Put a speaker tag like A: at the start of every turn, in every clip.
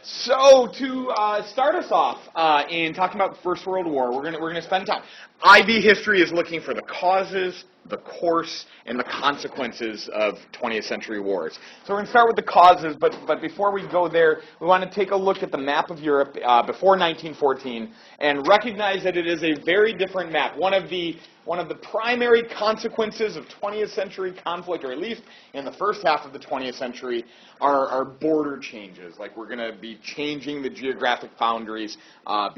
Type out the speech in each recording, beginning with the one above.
A: So to start us off in talking about the First World War, we're gonna spend time. IB history is looking for the causes, the course, and the consequences of 20th century wars. So we're going to start with the causes, but before we go there, we want to take a look at the map of Europe before 1914 and recognize that it is a very different map. One of the primary consequences of 20th century conflict, or at least in the first half of the 20th century, are border changes. Like we're going to be changing the geographic boundaries, not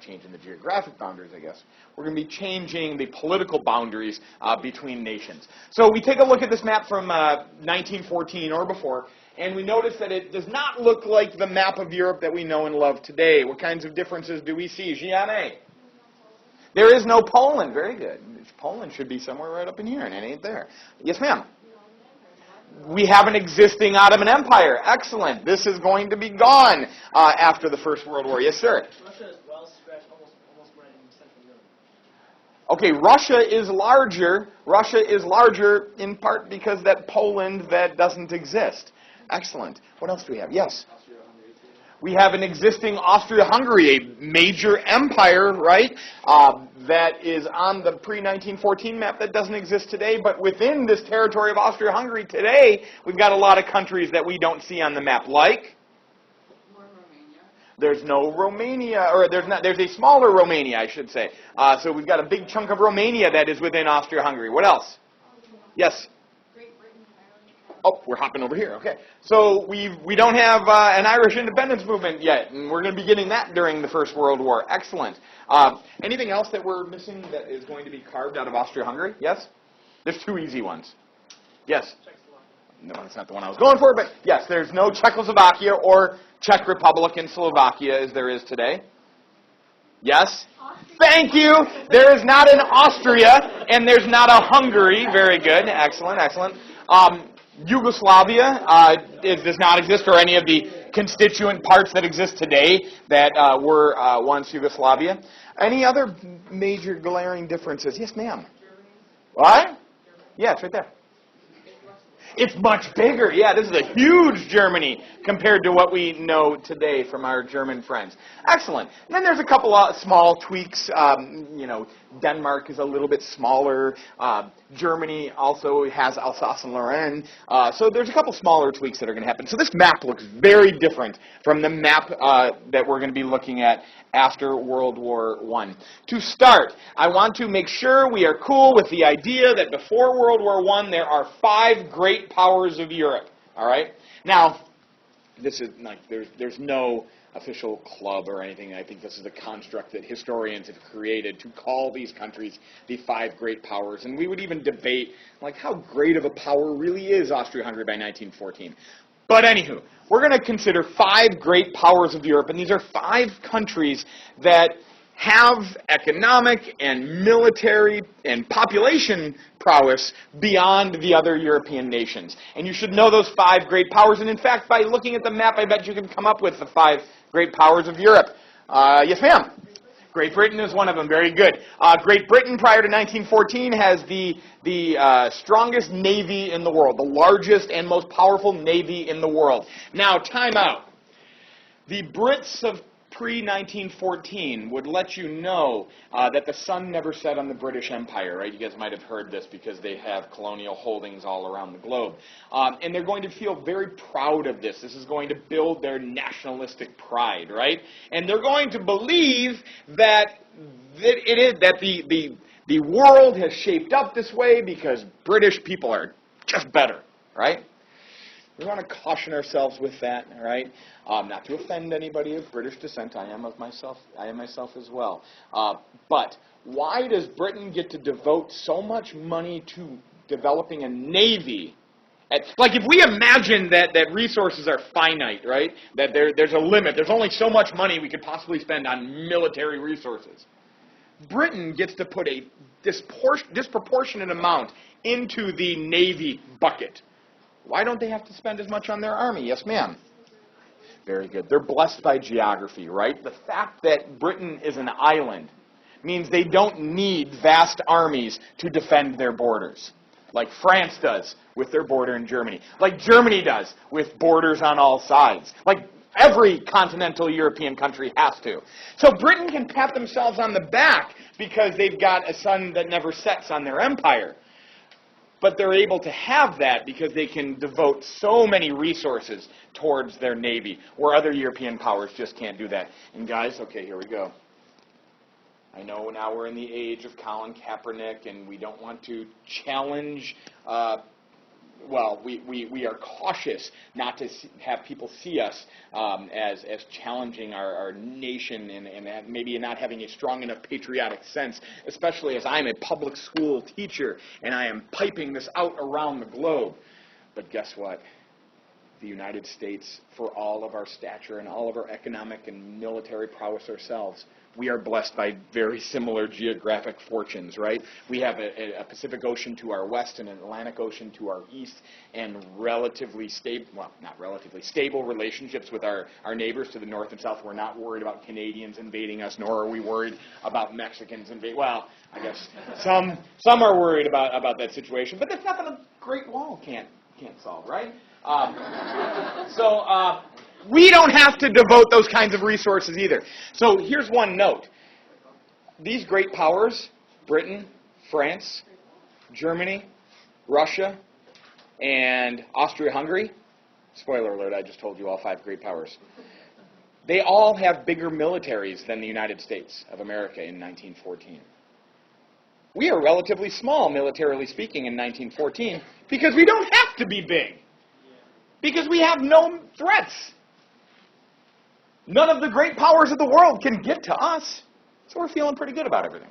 A: changing the geographic boundaries, I guess. We're going to be changing the political boundaries between nations. So we take a look at this map from 1914 or before, and we notice that it does not look like the map of Europe that we know and love today. What kinds of differences do we see? Gianne? There is no Poland. Very good. Poland should be somewhere right up in here, and it ain't there. Yes, ma'am? We have an existing Ottoman Empire. Excellent. This is going to be gone after the First World War. Yes, sir?
B: Russia is well stretched, almost right in Central Europe.
A: Okay, Russia is larger. Russia is larger in part because that Poland that doesn't exist. Excellent. What else do we have? Yes? We have an existing Austria-Hungary, a major empire, right, that is on the pre-1914 map that doesn't exist today. But within this territory of Austria-Hungary today, we've got a lot of countries that we don't see on the map, like? There's no Romania, or there's a smaller Romania, I should say. So we've got a big chunk of Romania that is within Austria-Hungary. What else? Yes? Oh, we're hopping over here. Okay. So we don't have an Irish independence movement yet, and we're going to be getting that during the First World War. Excellent. Anything else that we're missing that is going to be carved out of Austria-Hungary? Yes? There's two easy ones. Yes? No, that's not the one I was going for, but yes, there's no Czechoslovakia or Czech Republic and Slovakia as there is today. Yes? Thank you. There is not an Austria, and there's not a Hungary. Very good. Excellent, excellent. Yugoslavia does not exist, or any of the constituent parts that exist today that were once Yugoslavia. Any other major glaring differences? Yes, ma'am. What? Yeah, it's right there. It's much bigger. Yeah, this is a huge Germany compared to what we know today from our German friends. Excellent. And then there's a couple of small tweaks. Denmark is a little bit smaller. Germany also has Alsace and Lorraine. So there's a couple smaller tweaks that are going to happen. So this map looks very different from the map that we're going to be looking at after World War I. To start, I want to make sure we are cool with the idea that before World War I, there are 5 great powers of Europe. All right? Now, this is like there's no official club or anything. I think this is a construct that historians have created to call these countries the 5 great powers. And we would even debate like how great of a power really is Austria-Hungary by 1914. But anywho, we're going to consider 5 great powers of Europe, and these are 5 countries that have economic and military and population prowess beyond the other European nations. And you should know those 5 great powers, and in fact, by looking at the map, I bet you can come up with the 5 great powers of Europe. Yes, ma'am? Great Britain is one of them. Very good. Great Britain, prior to 1914, has the strongest navy in the world, the largest and most powerful navy in the world. Now, time out. The Brits of pre-1914 would let you know that the sun never set on the British Empire, right? You guys might have heard this because they have colonial holdings all around the globe. And they're going to feel very proud of this. This is going to build their nationalistic pride, right? And they're going to believe that the world has shaped up this way because British people are just better, right? We want to caution ourselves with that, all right? Not to offend anybody of British descent. I am myself as well. But why does Britain get to devote so much money to developing a navy? Like if we imagine that resources are finite, right? That there's a limit. There's only so much money we could possibly spend on military resources. Britain gets to put a disproportionate amount into the navy bucket. Why don't they have to spend as much on their army? Yes, ma'am. Very good. They're blessed by geography, right? The fact that Britain is an island means they don't need vast armies to defend their borders, like France does with their border in Germany, like Germany does with borders on all sides. Like Every continental European country has to. So Britain can pat themselves on the back because they've got a sun that never sets on their empire. But they're able to have that because they can devote so many resources towards their navy, where other European powers just can't do that. And guys, okay, here we go. I know now we're in the age of Colin Kaepernick, and we don't want to challenge, we are cautious not to have people see us as challenging our nation and maybe not having a strong enough patriotic sense, especially as I'm a public school teacher and I am piping this out around the globe. But guess what? The United States, for all of our stature and all of our economic and military prowess ourselves, we are blessed by very similar geographic fortunes, right? We have a Pacific Ocean to our west and an Atlantic Ocean to our east, and relatively stable, well, not relatively, stable relationships with our neighbors to the north and south. We're not worried about Canadians invading us, nor are we worried about Mexicans invading. Well, I guess some are worried about that situation, but that's nothing a Great Wall can't solve, right? We don't have to devote those kinds of resources either. So here's one note. These great powers, Britain, France, Germany, Russia, and Austria-Hungary, spoiler alert, I just told you all 5 great powers, they all have bigger militaries than the United States of America in 1914. We are relatively small, militarily speaking, in 1914 because we don't have to be big. Because we have no threats. None of the great powers of the world can get to us. So we're feeling pretty good about everything.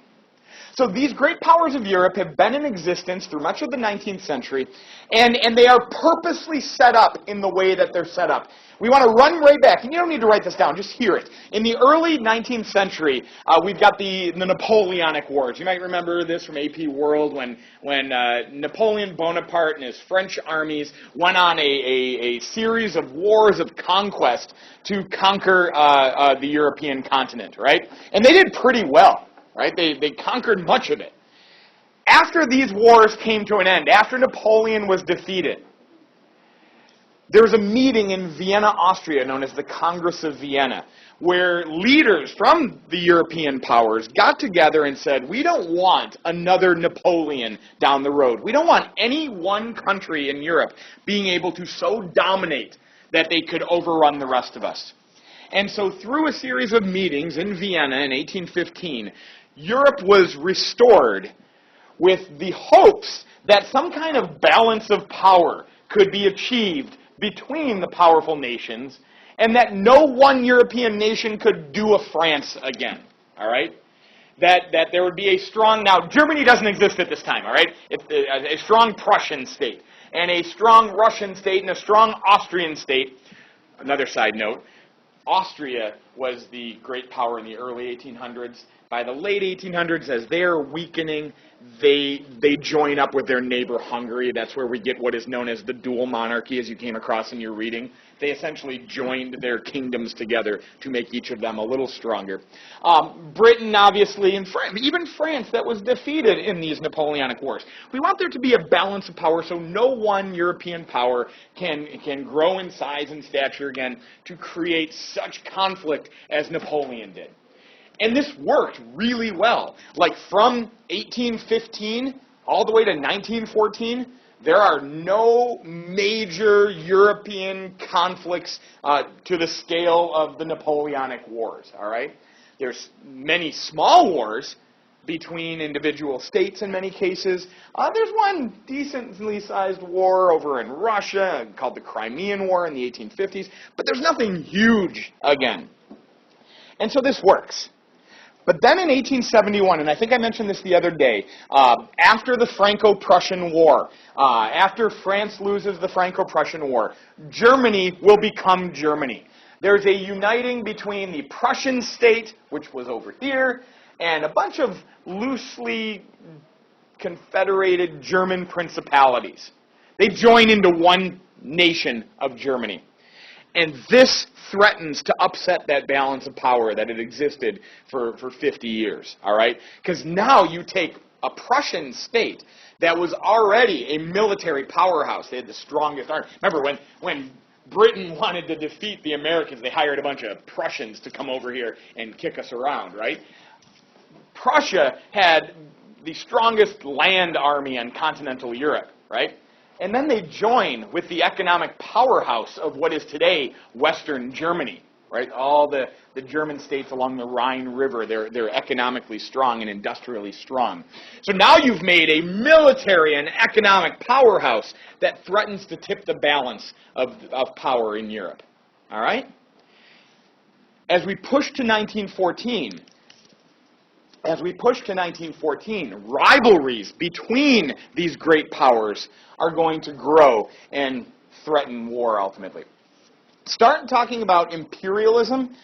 A: So these great powers of Europe have been in existence through much of the 19th century, and they are purposely set up in the way that they're set up. We want to run right back, and you don't need to write this down, just hear it. In the early 19th century, we've got the Napoleonic Wars. You might remember this from AP World when Napoleon Bonaparte and his French armies went on a series of wars of conquest to conquer the European continent, right? And they did pretty well. Right? They conquered much of it. After these wars came to an end, after Napoleon was defeated, there was a meeting in Vienna, Austria, known as the Congress of Vienna, where leaders from the European powers got together and said, we don't want another Napoleon down the road. We don't want any one country in Europe being able to so dominate that they could overrun the rest of us. And so through a series of meetings in Vienna in 1815, Europe was restored with the hopes that some kind of balance of power could be achieved between the powerful nations, and that no one European nation could do a France again, all right? That there would be a strong, now Germany doesn't exist at this time, all right? It's a strong Prussian state, and a strong Russian state, and a strong Austrian state. Another side note, Austria was the great power in the early 1800s. By the late 1800s, as they're weakening, they join up with their neighbor Hungary. That's where we get what is known as the dual monarchy, as you came across in your reading. They essentially joined their kingdoms together to make each of them a little stronger. Britain, obviously, and even France, that was defeated in these Napoleonic Wars. We want there to be a balance of power so no one European power can grow in size and stature again to create such conflict as Napoleon did. And this worked really well. Like from 1815 all the way to 1914, there are no major European conflicts to the scale of the Napoleonic Wars, all right? There's many small wars between individual states in many cases. There's one decently sized war over in Russia called the Crimean War in the 1850s, but there's nothing huge again. And so this works. But then in 1871, and I think I mentioned this the other day, after the Franco-Prussian War, after France loses the Franco-Prussian War, Germany will become Germany. There's a uniting between the Prussian state, which was over here, and a bunch of loosely confederated German principalities. They join into one nation of Germany. And this threatens to upset that balance of power that had existed for 50 years, all right? Because now you take a Prussian state that was already a military powerhouse. They had the strongest army. Remember, when Britain wanted to defeat the Americans. They hired a bunch of Prussians to come over here and kick us around, right? Prussia had the strongest land army in continental Europe, right? And then they join with the economic powerhouse of what is today Western Germany, right? All the German states along the Rhine River, they're economically strong and industrially strong. So now you've made a military and economic powerhouse that threatens to tip the balance of power in Europe. All right? As we push to 1914, rivalries between these great powers are going to grow and threaten war ultimately. Start talking about imperialism.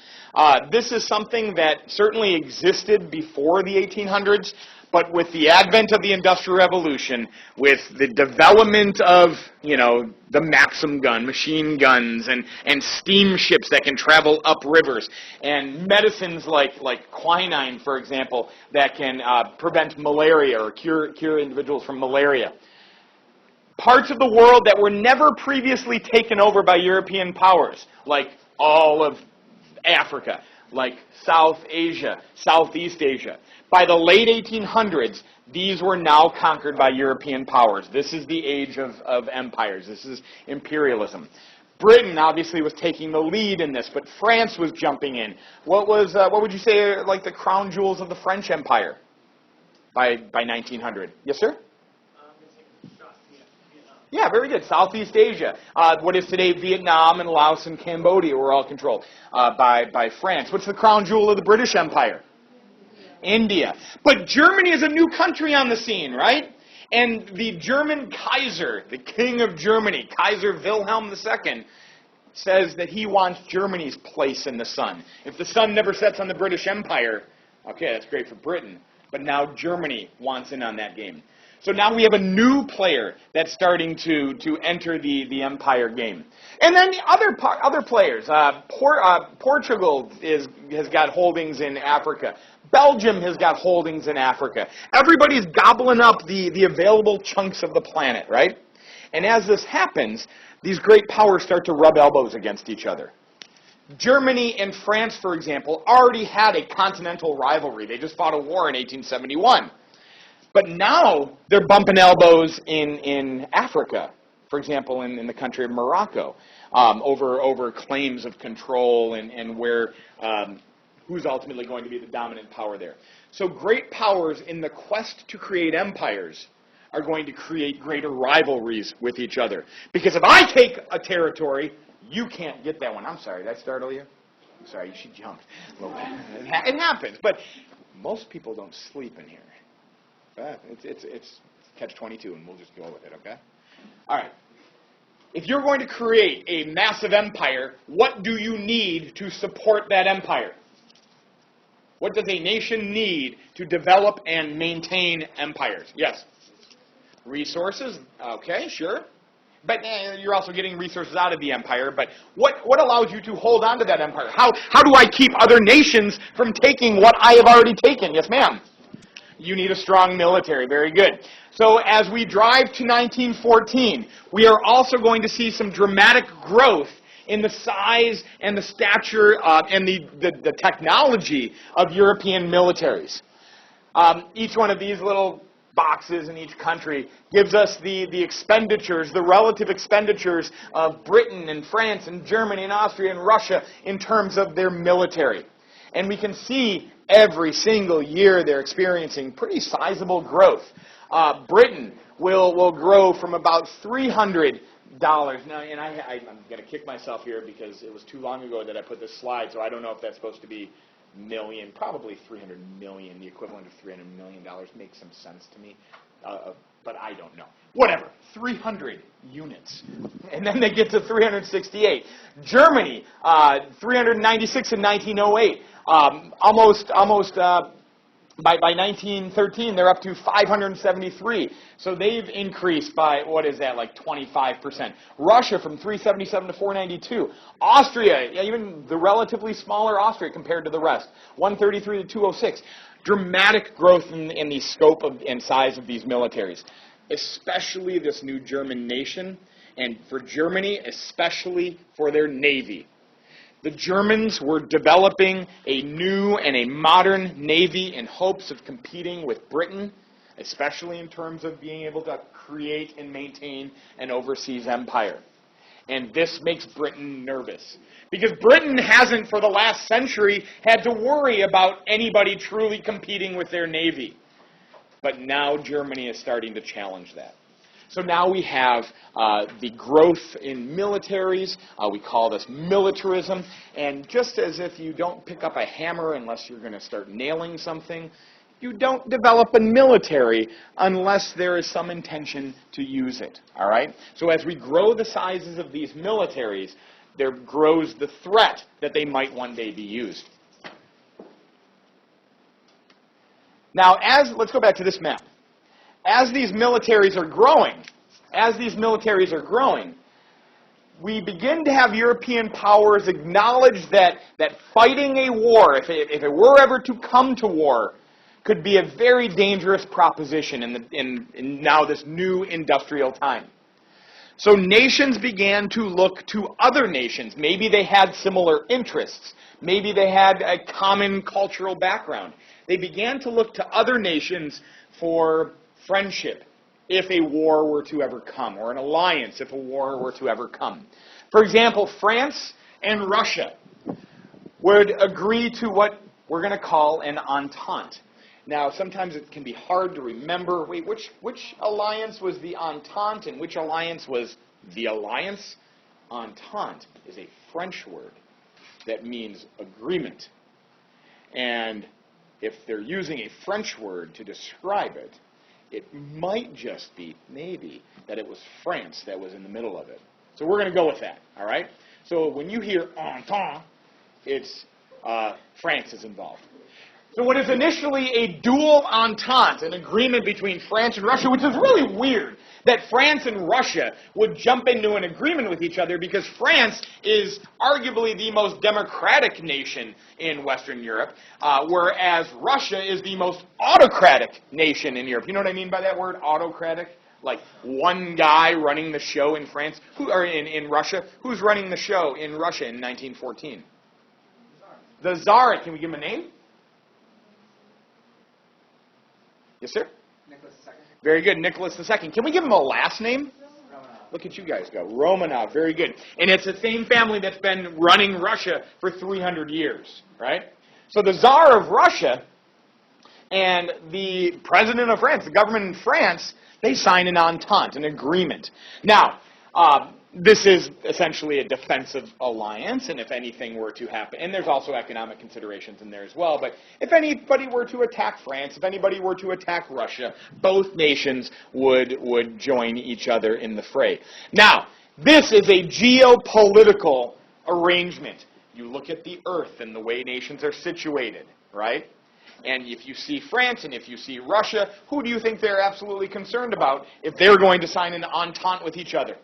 A: This is something that certainly existed before the 1800s, but with the advent of the Industrial Revolution, with the development of, the Maxim gun, machine guns, and steamships that can travel up rivers, and medicines like quinine, for example, that can prevent malaria or cure individuals from malaria. Parts of the world that were never previously taken over by European powers, like all of Africa, like South Asia, Southeast Asia. By the late 1800s, these were now conquered by European powers. This is the age of empires. This is imperialism. Britain obviously was taking the lead in this, but France was jumping in. What would you say like the crown jewels of the French Empire by 1900? Yes, sir? Yeah, very good. Southeast Asia. What is today Vietnam and Laos and Cambodia were all controlled by France. What's the crown jewel of the British Empire? India. But Germany is a new country on the scene, right? And the German Kaiser, the King of Germany, Kaiser Wilhelm II, says that he wants Germany's place in the sun. If the sun never sets on the British Empire, okay, that's great for Britain. But now Germany wants in on that game. So now we have a new player that's starting to enter the empire game. And then the other players. Portugal has got holdings in Africa. Belgium has got holdings in Africa. Everybody's gobbling up the available chunks of the planet, right? And as this happens, these great powers start to rub elbows against each other. Germany and France, for example, already had a continental rivalry. They just fought a war in 1871. But now they're bumping elbows in Africa, for example, in the country of Morocco, over claims of control and where who's ultimately going to be the dominant power there. So great powers in the quest to create empires are going to create greater rivalries with each other. Because if I take a territory, you can't get that one. I'm sorry, did I startle you? I'm sorry, she jumped a little bit. It happens, but most people don't sleep in here. It's catch-22, and we'll just go with it, okay? All right. If you're going to create a massive empire, what do you need to support that empire? What does a nation need to develop and maintain empires? Yes? Resources. Okay, sure. But you're also getting resources out of the empire. But what allows you to hold on to that empire? How do I keep other nations from taking what I have already taken? Yes, ma'am. You need a strong military. Very good. So as we drive to 1914, we are also going to see some dramatic growth in the size and the stature and the technology of European militaries. Each one of these little boxes in each country gives us the expenditures, the relative expenditures of Britain and France and Germany and Austria and Russia in terms of their military. And we can see every single year they're experiencing pretty sizable growth. Britain will grow from about $300. Now, and I'm going to kick myself here because it was too long ago that I put this slide, so I don't know if that's supposed to be million, probably 300 million, the equivalent of $300 million makes some sense to me, but I don't know. Whatever, 300 units. And then they get to 368. Germany, 396 in 1908. By 1913, they're up to 573. So they've increased by, what is that, like 25%. Russia from 377 to 492. Austria, even the relatively smaller Austria compared to the rest, 133 to 206. Dramatic growth in the scope and size of these militaries, especially this new German nation and for Germany, especially for their navy. The Germans were developing a new and a modern navy in hopes of competing with Britain, especially in terms of being able to create and maintain an overseas empire. And this makes Britain nervous. Because Britain hasn't, for the last century, had to worry about anybody truly competing with their navy. But now Germany is starting to challenge that. So now we have the growth in militaries. We call this militarism. And just as if you don't pick up a hammer unless you're going to start nailing something, you don't develop a military unless there is some intention to use it. All right? So as we grow the sizes of these militaries, there grows the threat that they might one day be used. Now, let's go back to this map. As these militaries are growing, we begin to have European powers acknowledge that fighting a war, if it were ever to come to war, could be a very dangerous proposition in now this new industrial time. So nations began to look to other nations. Maybe they had similar interests. Maybe they had a common cultural background. They began to look to other nations for friendship if a war were to ever come, or an alliance if a war were to ever come. For example, France and Russia would agree to what we're going to call an entente. Now, sometimes it can be hard to remember, wait, which alliance was the entente and which alliance was the alliance? Entente is a French word that means agreement. And if they're using a French word to describe it, it might just be, maybe, that it was France that was in the middle of it. So we're going to go with that, all right? So when you hear entente, it's France is involved. So what is initially a dual entente, an agreement between France and Russia, which is really weird that France and Russia would jump into an agreement with each other because France is arguably the most democratic nation in Western Europe, whereas Russia is the most autocratic nation in Europe. You know what I mean by that word, autocratic? Like one guy running the show in France, in Russia. Who's running the show in Russia in 1914? The Tsar. Can we give him a name? Yes, sir?
B: Nicholas II.
A: Very good, Nicholas II. Can we give him a last name?
B: Romanov.
A: Look at you guys go. Romanov, very good. And it's the same family that's been running Russia for 300 years, right? So the Tsar of Russia and the President of France, the government in France, they sign an entente, an agreement. Now, this is essentially a defensive alliance, and if anything were to happen, and there's also economic considerations in there as well, but if anybody were to attack France, if anybody were to attack Russia, both nations would join each other in the fray. Now, this is a geopolitical arrangement. You look at the earth and the way nations are situated, right? And if you see France and if you see Russia, who do you think they're absolutely concerned about if they're going to sign an entente with each other?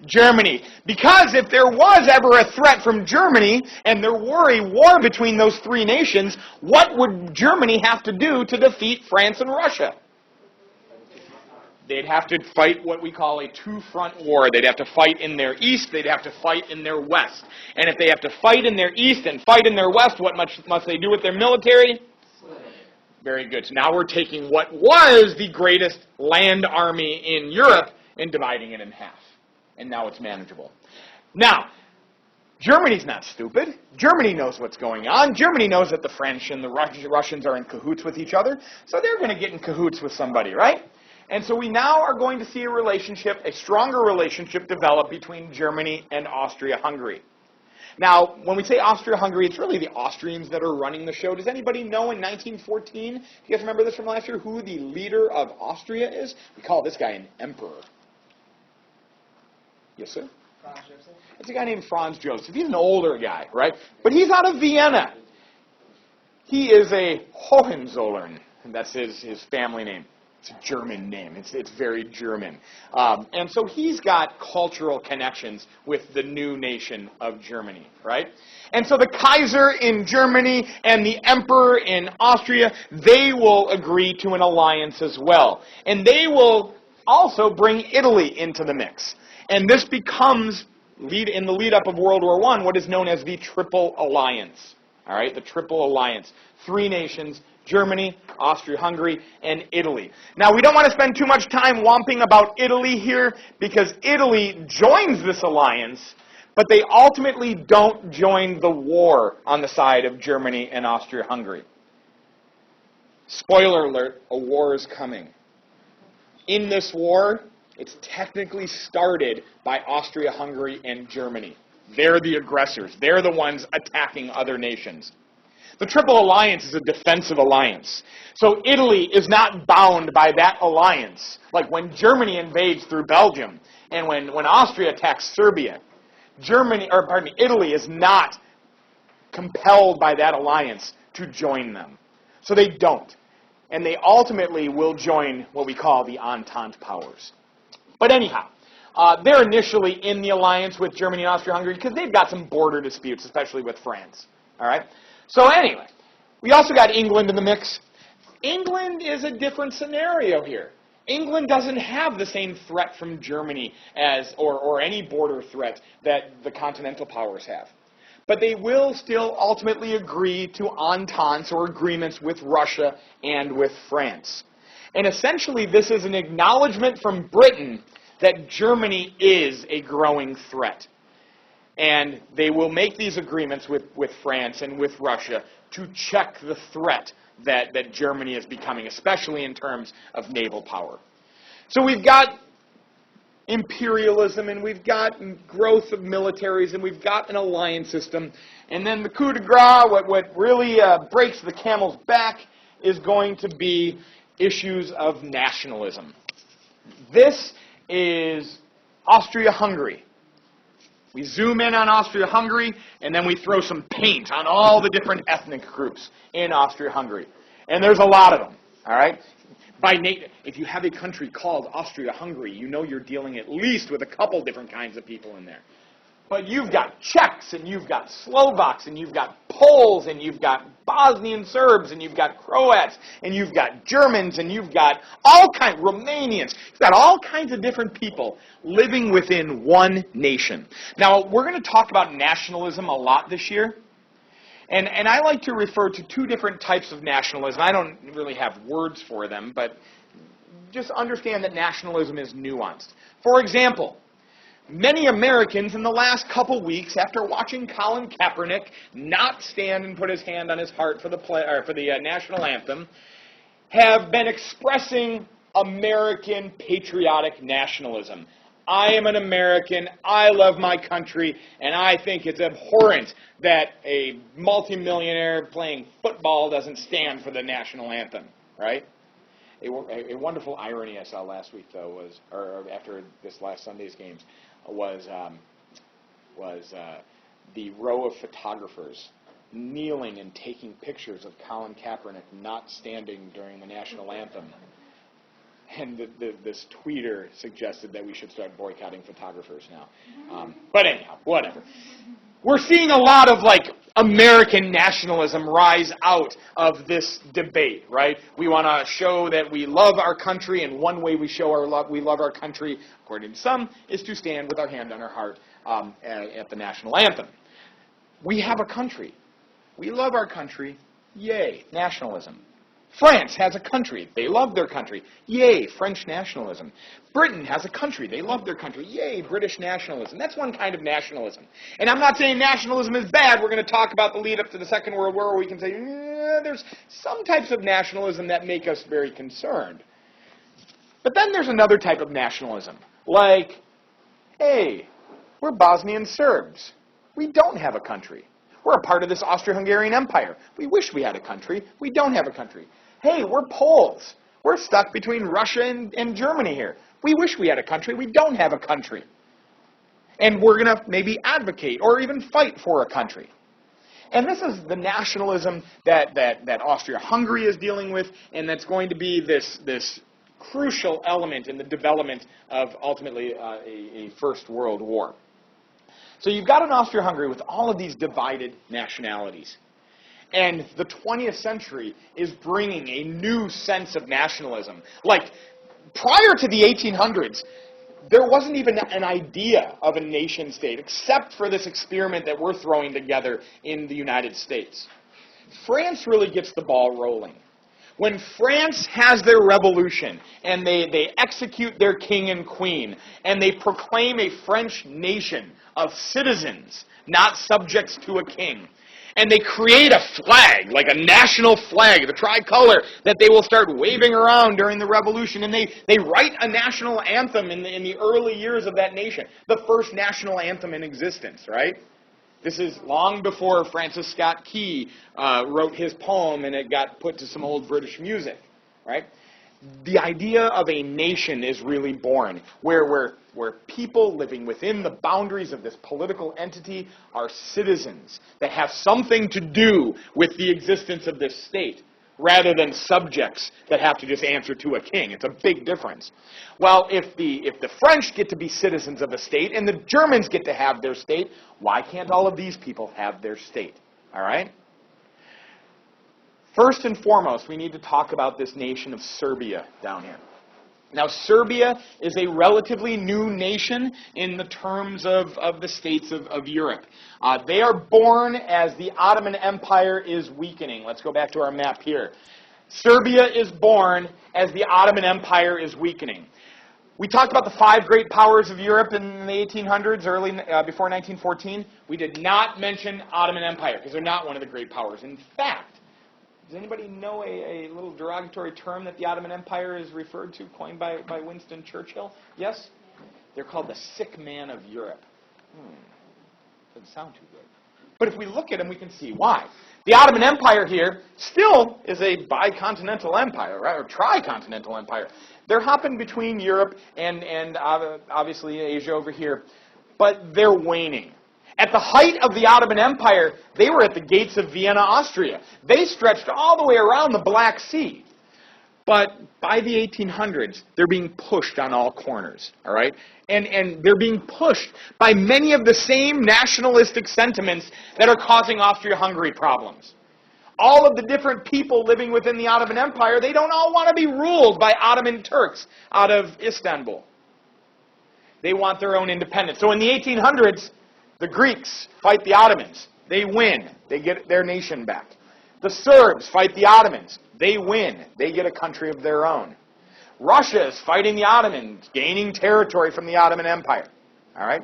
A: Germany. Because if there was ever a threat from Germany and there were a war between those three nations, what would Germany have to do to defeat France and Russia? They'd have to fight what we call a two-front war. They'd have to fight in their east, they'd have to fight in their west. And if they have to fight in their east and fight in their west, what must they do with their military? Very good. So now we're taking what was the greatest land army in Europe and dividing it in half. And now it's manageable. Now, Germany's not stupid. Germany knows what's going on. Germany knows that the French and the Russians are in cahoots with each other. So they're going to get in cahoots with somebody, right? And so we now are going to see a stronger relationship develop between Germany and Austria-Hungary. Now, when we say Austria-Hungary, it's really the Austrians that are running the show. Does anybody know in 1914, do you guys remember this from last year, who the leader of Austria is? We call this guy an emperor. Yes, sir?
B: Franz Joseph.
A: It's a guy named Franz Joseph. He's an older guy, right? But he's out of Vienna. He is a Hohenzollern, and that's his family name. It's a German name. It's very German. And so he's got cultural connections with the new nation of Germany, right? And so the Kaiser in Germany and the Emperor in Austria, they will agree to an alliance as well. And they will also bring Italy into the mix. And this becomes, in the lead up of World War I, what is known as the Triple Alliance. All right, the Triple Alliance. 3 nations, Germany, Austria-Hungary, and Italy. Now, we don't want to spend too much time womping about Italy here, because Italy joins this alliance, but they ultimately don't join the war on the side of Germany and Austria-Hungary. Spoiler alert, a war is coming. In this war, it's technically started by Austria-Hungary and Germany. They're the aggressors. They're the ones attacking other nations. The Triple Alliance is a defensive alliance. So Italy is not bound by that alliance. Like when Germany invades through Belgium and when Austria attacks Serbia, Italy is not compelled by that alliance to join them. So they don't. And they ultimately will join what we call the Entente powers. But anyhow, they're initially in the alliance with Germany and Austria-Hungary because they've got some border disputes, especially with France. All right? So anyway, we also got England in the mix. England is a different scenario here. England doesn't have the same threat from Germany or any border threat that the continental powers have. But they will still ultimately agree to ententes or agreements with Russia and with France. And essentially, this is an acknowledgement from Britain that Germany is a growing threat. And they will make these agreements with France and with Russia to check the threat that Germany is becoming, especially in terms of naval power. So we've got imperialism, and we've got growth of militaries, and we've got an alliance system. And then the coup de grace, what really breaks the camel's back, is going to be issues of nationalism. This is Austria-Hungary. We zoom in on Austria-Hungary, and then we throw some paint on all the different ethnic groups in Austria-Hungary. And there's a lot of them, all right? If you have a country called Austria-Hungary, you know you're dealing at least with a couple different kinds of people in there. But you've got Czechs, and you've got Slovaks, and you've got Poles, and you've got Bosnian Serbs, and you've got Croats, and you've got Germans, and you've got Romanians. You've got all kinds of different people living within one nation. Now, we're going to talk about nationalism a lot this year. And I like to refer to 2 different types of nationalism. I don't really have words for them, but just understand that nationalism is nuanced. For example, many Americans in the last couple weeks, after watching Colin Kaepernick not stand and put his hand on his heart for the national anthem, have been expressing American patriotic nationalism. I am an American, I love my country, and I think it's abhorrent that a multimillionaire playing football doesn't stand for the national anthem, right? A wonderful irony I saw last week, though, or after this last Sunday's games, was the row of photographers kneeling and taking pictures of Colin Kaepernick not standing during the national anthem. And this tweeter suggested that we should start boycotting photographers now. But anyhow, whatever. We're seeing a lot of American nationalism rise out of this debate, right? We want to show that we love our country, and one way we show we love our country, according to some, is to stand with our hand on our heart at the national anthem. We have a country. We love our country. Yay, nationalism. France has a country. They love their country. Yay, French nationalism. Britain has a country. They love their country. Yay, British nationalism. That's one kind of nationalism. And I'm not saying nationalism is bad. We're going to talk about the lead up to the Second World War where we can say, there's some types of nationalism that make us very concerned. But then there's another type of nationalism. Like, hey, we're Bosnian Serbs. We don't have a country. We're a part of this Austro-Hungarian Empire. We wish we had a country. We don't have a country. Hey, we're Poles. We're stuck between Russia and Germany here. We wish we had a country. We don't have a country. And we're going to maybe advocate or even fight for a country. And this is the nationalism that Austria-Hungary is dealing with, and that's going to be this crucial element in the development of ultimately a First World War. So you've got an Austria-Hungary with all of these divided nationalities. And the 20th century is bringing a new sense of nationalism. Like, prior to the 1800s, there wasn't even an idea of a nation state, except for this experiment that we're throwing together in the United States. France really gets the ball rolling. When France has their revolution, and they execute their king and queen, and they proclaim a French nation of citizens, not subjects to a king, and they create a flag, like a national flag, the tricolor, that they will start waving around during the revolution, and they write a national anthem in the early years of that nation, the first national anthem in existence, right? This is long before Francis Scott Key wrote his poem and it got put to some old British music, right? The idea of a nation is really born, where people living within the boundaries of this political entity are citizens that have something to do with the existence of this state, rather than subjects that have to just answer to a king. It's a big difference. Well, if the French get to be citizens of a state and the Germans get to have their state, why can't all of these people have their state? All right? First and foremost, we need to talk about this nation of Serbia down here. Now, Serbia is a relatively new nation in the terms of the states of Europe. They are born as the Ottoman Empire is weakening. Let's go back to our map here. Serbia is born as the Ottoman Empire is weakening. We talked about the 5 great powers of Europe in the 1800s, before 1914. We did not mention Ottoman Empire, because they're not one of the great powers. In fact, does anybody know a little derogatory term that the Ottoman Empire is referred to, coined by Winston Churchill? Yes? They're called the sick man of Europe. Doesn't sound too good. But if we look at them, we can see why. The Ottoman Empire here still is a bicontinental empire, right? Or tricontinental empire. They're hopping between Europe and obviously Asia over here. But they're waning. At the height of the Ottoman Empire, they were at the gates of Vienna, Austria. They stretched all the way around the Black Sea. But by the 1800s, they're being pushed on all corners, all right? And they're being pushed by many of the same nationalistic sentiments that are causing Austria-Hungary problems. All of the different people living within the Ottoman Empire, they don't all want to be ruled by Ottoman Turks out of Istanbul. They want their own independence. So in the 1800s, the Greeks fight the Ottomans. They win. They get their nation back. The Serbs fight the Ottomans. They win. They get a country of their own. Russia is fighting the Ottomans, gaining territory from the Ottoman Empire. All right?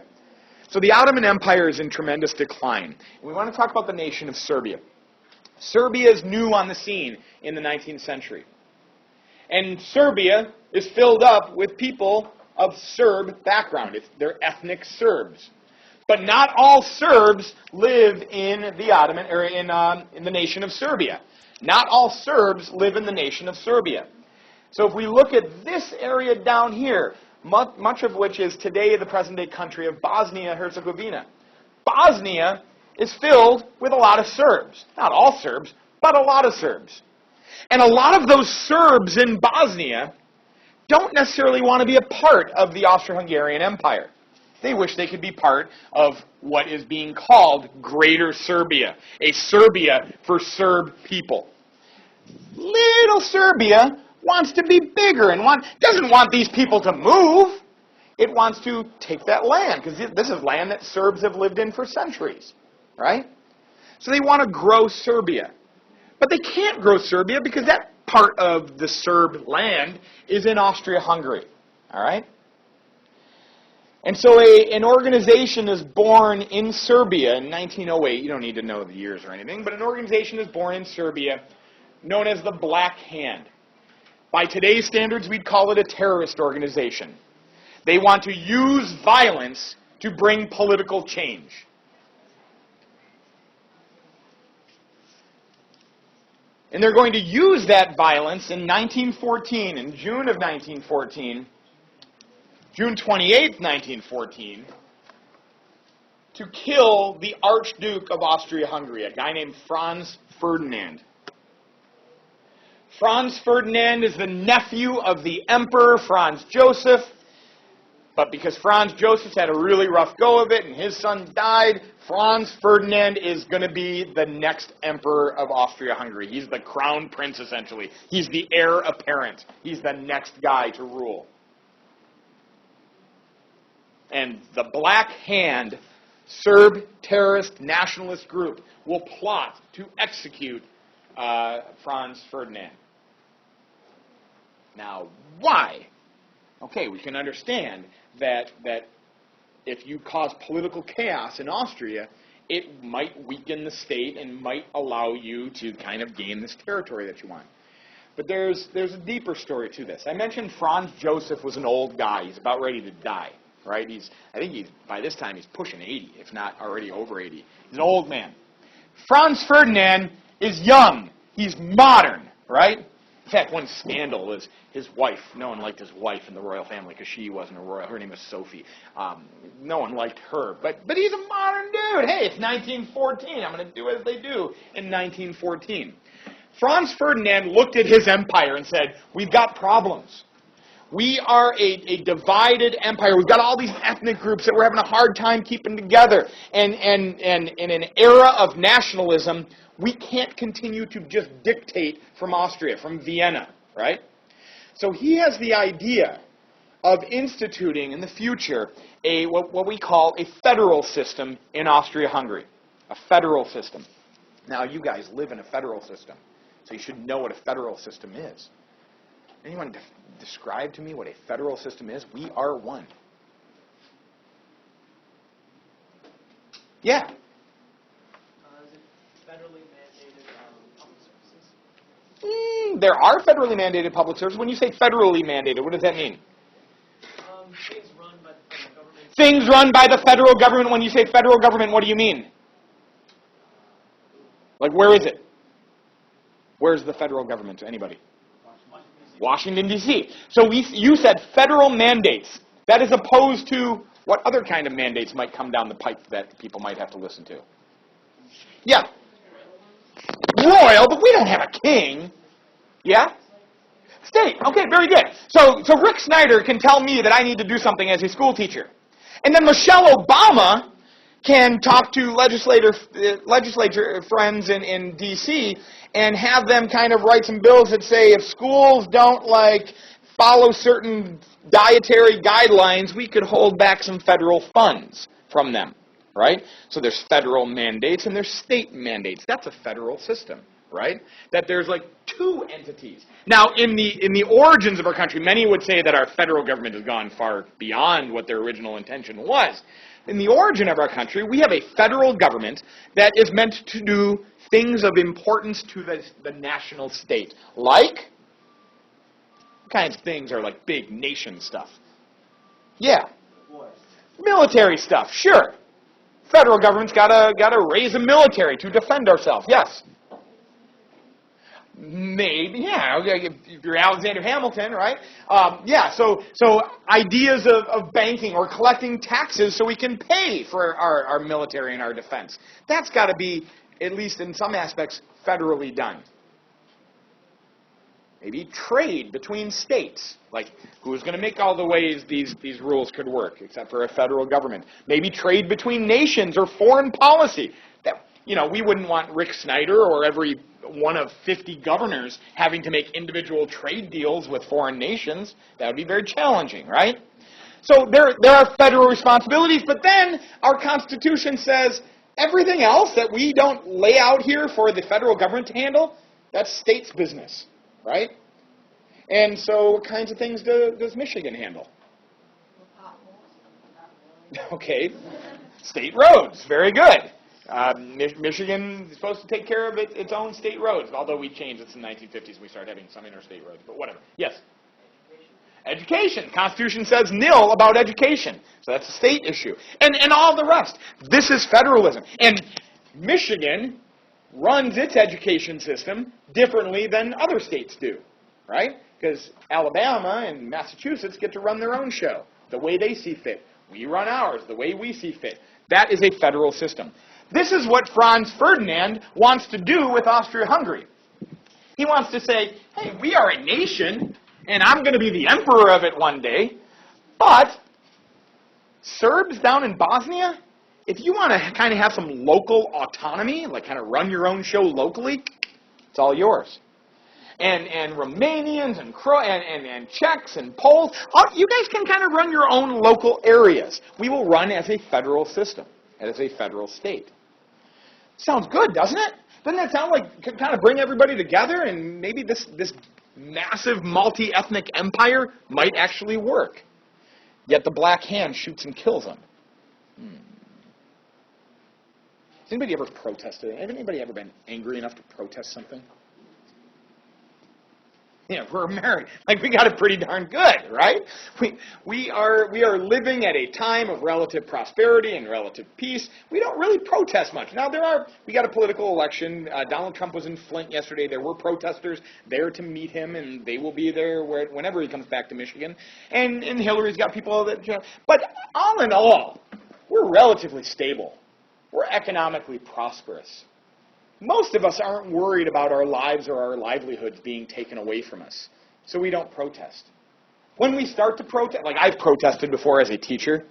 A: So the Ottoman Empire is in tremendous decline. We want to talk about the nation of Serbia. Serbia is new on the scene in the 19th century. And Serbia is filled up with people of Serb background. They're ethnic Serbs. But not all Serbs live in the Ottoman or in the nation of Serbia. Not all Serbs live in the nation of Serbia. So if we look at this area down here, much of which is today the present-day country of Bosnia-Herzegovina, Bosnia is filled with a lot of Serbs. Not all Serbs, but a lot of Serbs. And a lot of those Serbs in Bosnia don't necessarily want to be a part of the Austro-Hungarian Empire. They wish they could be part of what is being called Greater Serbia, a Serbia for Serb people. Little Serbia wants to be bigger and doesn't want these people to move. It wants to take that land, because this is land that Serbs have lived in for centuries, right? So they want to grow Serbia. But they can't grow Serbia because that part of the Serb land is in Austria-Hungary, all right? And so an organization is born in Serbia in 1908. You don't need to know the years or anything, but an organization is born in Serbia known as the Black Hand. By today's standards, we'd call it a terrorist organization. They want to use violence to bring political change. And they're going to use that violence in 1914, in June of 1914, June 28th, 1914, to kill the Archduke of Austria-Hungary, a guy named Franz Ferdinand. Franz Ferdinand is the nephew of the Emperor Franz Joseph, but because Franz Joseph had a really rough go of it and his son died, Franz Ferdinand is going to be the next Emperor of Austria-Hungary. He's the crown prince, essentially. He's the heir apparent. He's the next guy to rule. and the Black Hand Serb terrorist nationalist group will plot to execute Franz Ferdinand. Now, why? Okay, we can understand that if you cause political chaos in Austria, it might weaken the state and might allow you to kind of gain this territory that you want. But there's a deeper story to this. I mentioned Franz Joseph was an old guy. He's about ready to die, right? I think by this time he's pushing 80, if not already over 80. He's an old man. Franz Ferdinand is young. He's modern, right? In fact, one scandal is his wife. No one liked his wife in the royal family because she wasn't a royal. Her name was Sophie. No one liked her. But he's a modern dude. Hey, it's 1914. I'm going to do as they do in 1914. Franz Ferdinand looked at his empire and said, we've got problems. We are a divided empire. We've got all these ethnic groups that we're having a hard time keeping together. And in an era of nationalism, we can't continue to just dictate from Austria, from Vienna, right? So he has the idea of instituting in the future what we call a federal system in Austria-Hungary. A federal system. Now, you guys live in a federal system, so you should know what a federal system is. Anyone describe to me what a federal system is? We are one. Yeah.
B: Is it federally mandated public services?
A: There are federally mandated public services. When you say federally mandated, what does that mean?
B: Things run by the federal government.
A: Things run by the federal government. When you say federal government, what do you mean? Like, where is it? Where's the federal government? Anybody? Washington, D.C. So you said federal mandates. That is opposed to what other kind of mandates might come down the pipe that people might have to listen to? Yeah. Royal, but we don't have a king. Yeah? State. Okay, very good. So Rick Snyder can tell me that I need to do something as a school teacher. And then Michelle Obama can talk to legislature friends in D.C. and have them kind of write some bills that say if schools don't follow certain dietary guidelines, we could hold back some federal funds from them, right? So there's federal mandates and there's state mandates. That's a federal system, right? That there's two entities. Now, in the origins of our country, many would say that our federal government has gone far beyond what their original intention was. In the origin of our country, we have a federal government that is meant to do things of importance to the national state. Like? What kinds of things are big nation stuff? Yeah. Military stuff, sure. Federal government's gotta raise a military to defend ourselves. Yes. Maybe, yeah. If you're Alexander Hamilton, right? Yeah, so ideas of banking or collecting taxes so we can pay for our military and our defense. That's got to be, at least in some aspects, federally done. Maybe trade between states. Like, who's going to make all the ways these rules could work, except for a federal government? Maybe trade between nations or foreign policy. That, we wouldn't want Rick Snyder or every one of 50 governors having to make individual trade deals with foreign nations. That would be very challenging, right? So there are federal responsibilities, but then our Constitution says everything else that we don't lay out here for the federal government to handle, that's state's business, right? And so what kinds of things does Michigan handle? Okay, state roads, very good. Michigan is supposed to take care of its own state roads, although we changed it in the 1950s. We started having some interstate roads, but whatever. Yes? Education. Constitution says nil about education. So that's a state issue. And all the rest. This is federalism. And Michigan runs its education system differently than other states do, right? Because Alabama and Massachusetts get to run their own show the way they see fit. We run ours the way we see fit. That is a federal system. This is what Franz Ferdinand wants to do with Austria-Hungary. He wants to say, hey, we are a nation, and I'm going to be the emperor of it one day, but Serbs down in Bosnia, if you want to kind of have some local autonomy, like kind of run your own show locally, it's all yours. and Romanians and Czechs and Poles. You guys can kind of run your own local areas. We will run as a federal system, as a federal state. Sounds good, doesn't it? Doesn't that sound like kind of bring everybody together, and maybe this massive multi-ethnic empire might actually work? Yet the Black Hand shoots and kills them. Has anybody ever protested? Has anybody ever been angry enough to protest something? Yeah, we're American. Like, we got it pretty darn good, right? We are living at a time of relative prosperity and relative peace. We don't really protest much. Now, we got a political election. Donald Trump was in Flint yesterday. There were protesters there to meet him, and they will be there whenever he comes back to Michigan. And Hillary's got people that, but all in all, we're relatively stable. We're economically prosperous. Most of us aren't worried about our lives or our livelihoods being taken away from us, so we don't protest. When we start to protest, like I've protested before as a teacher,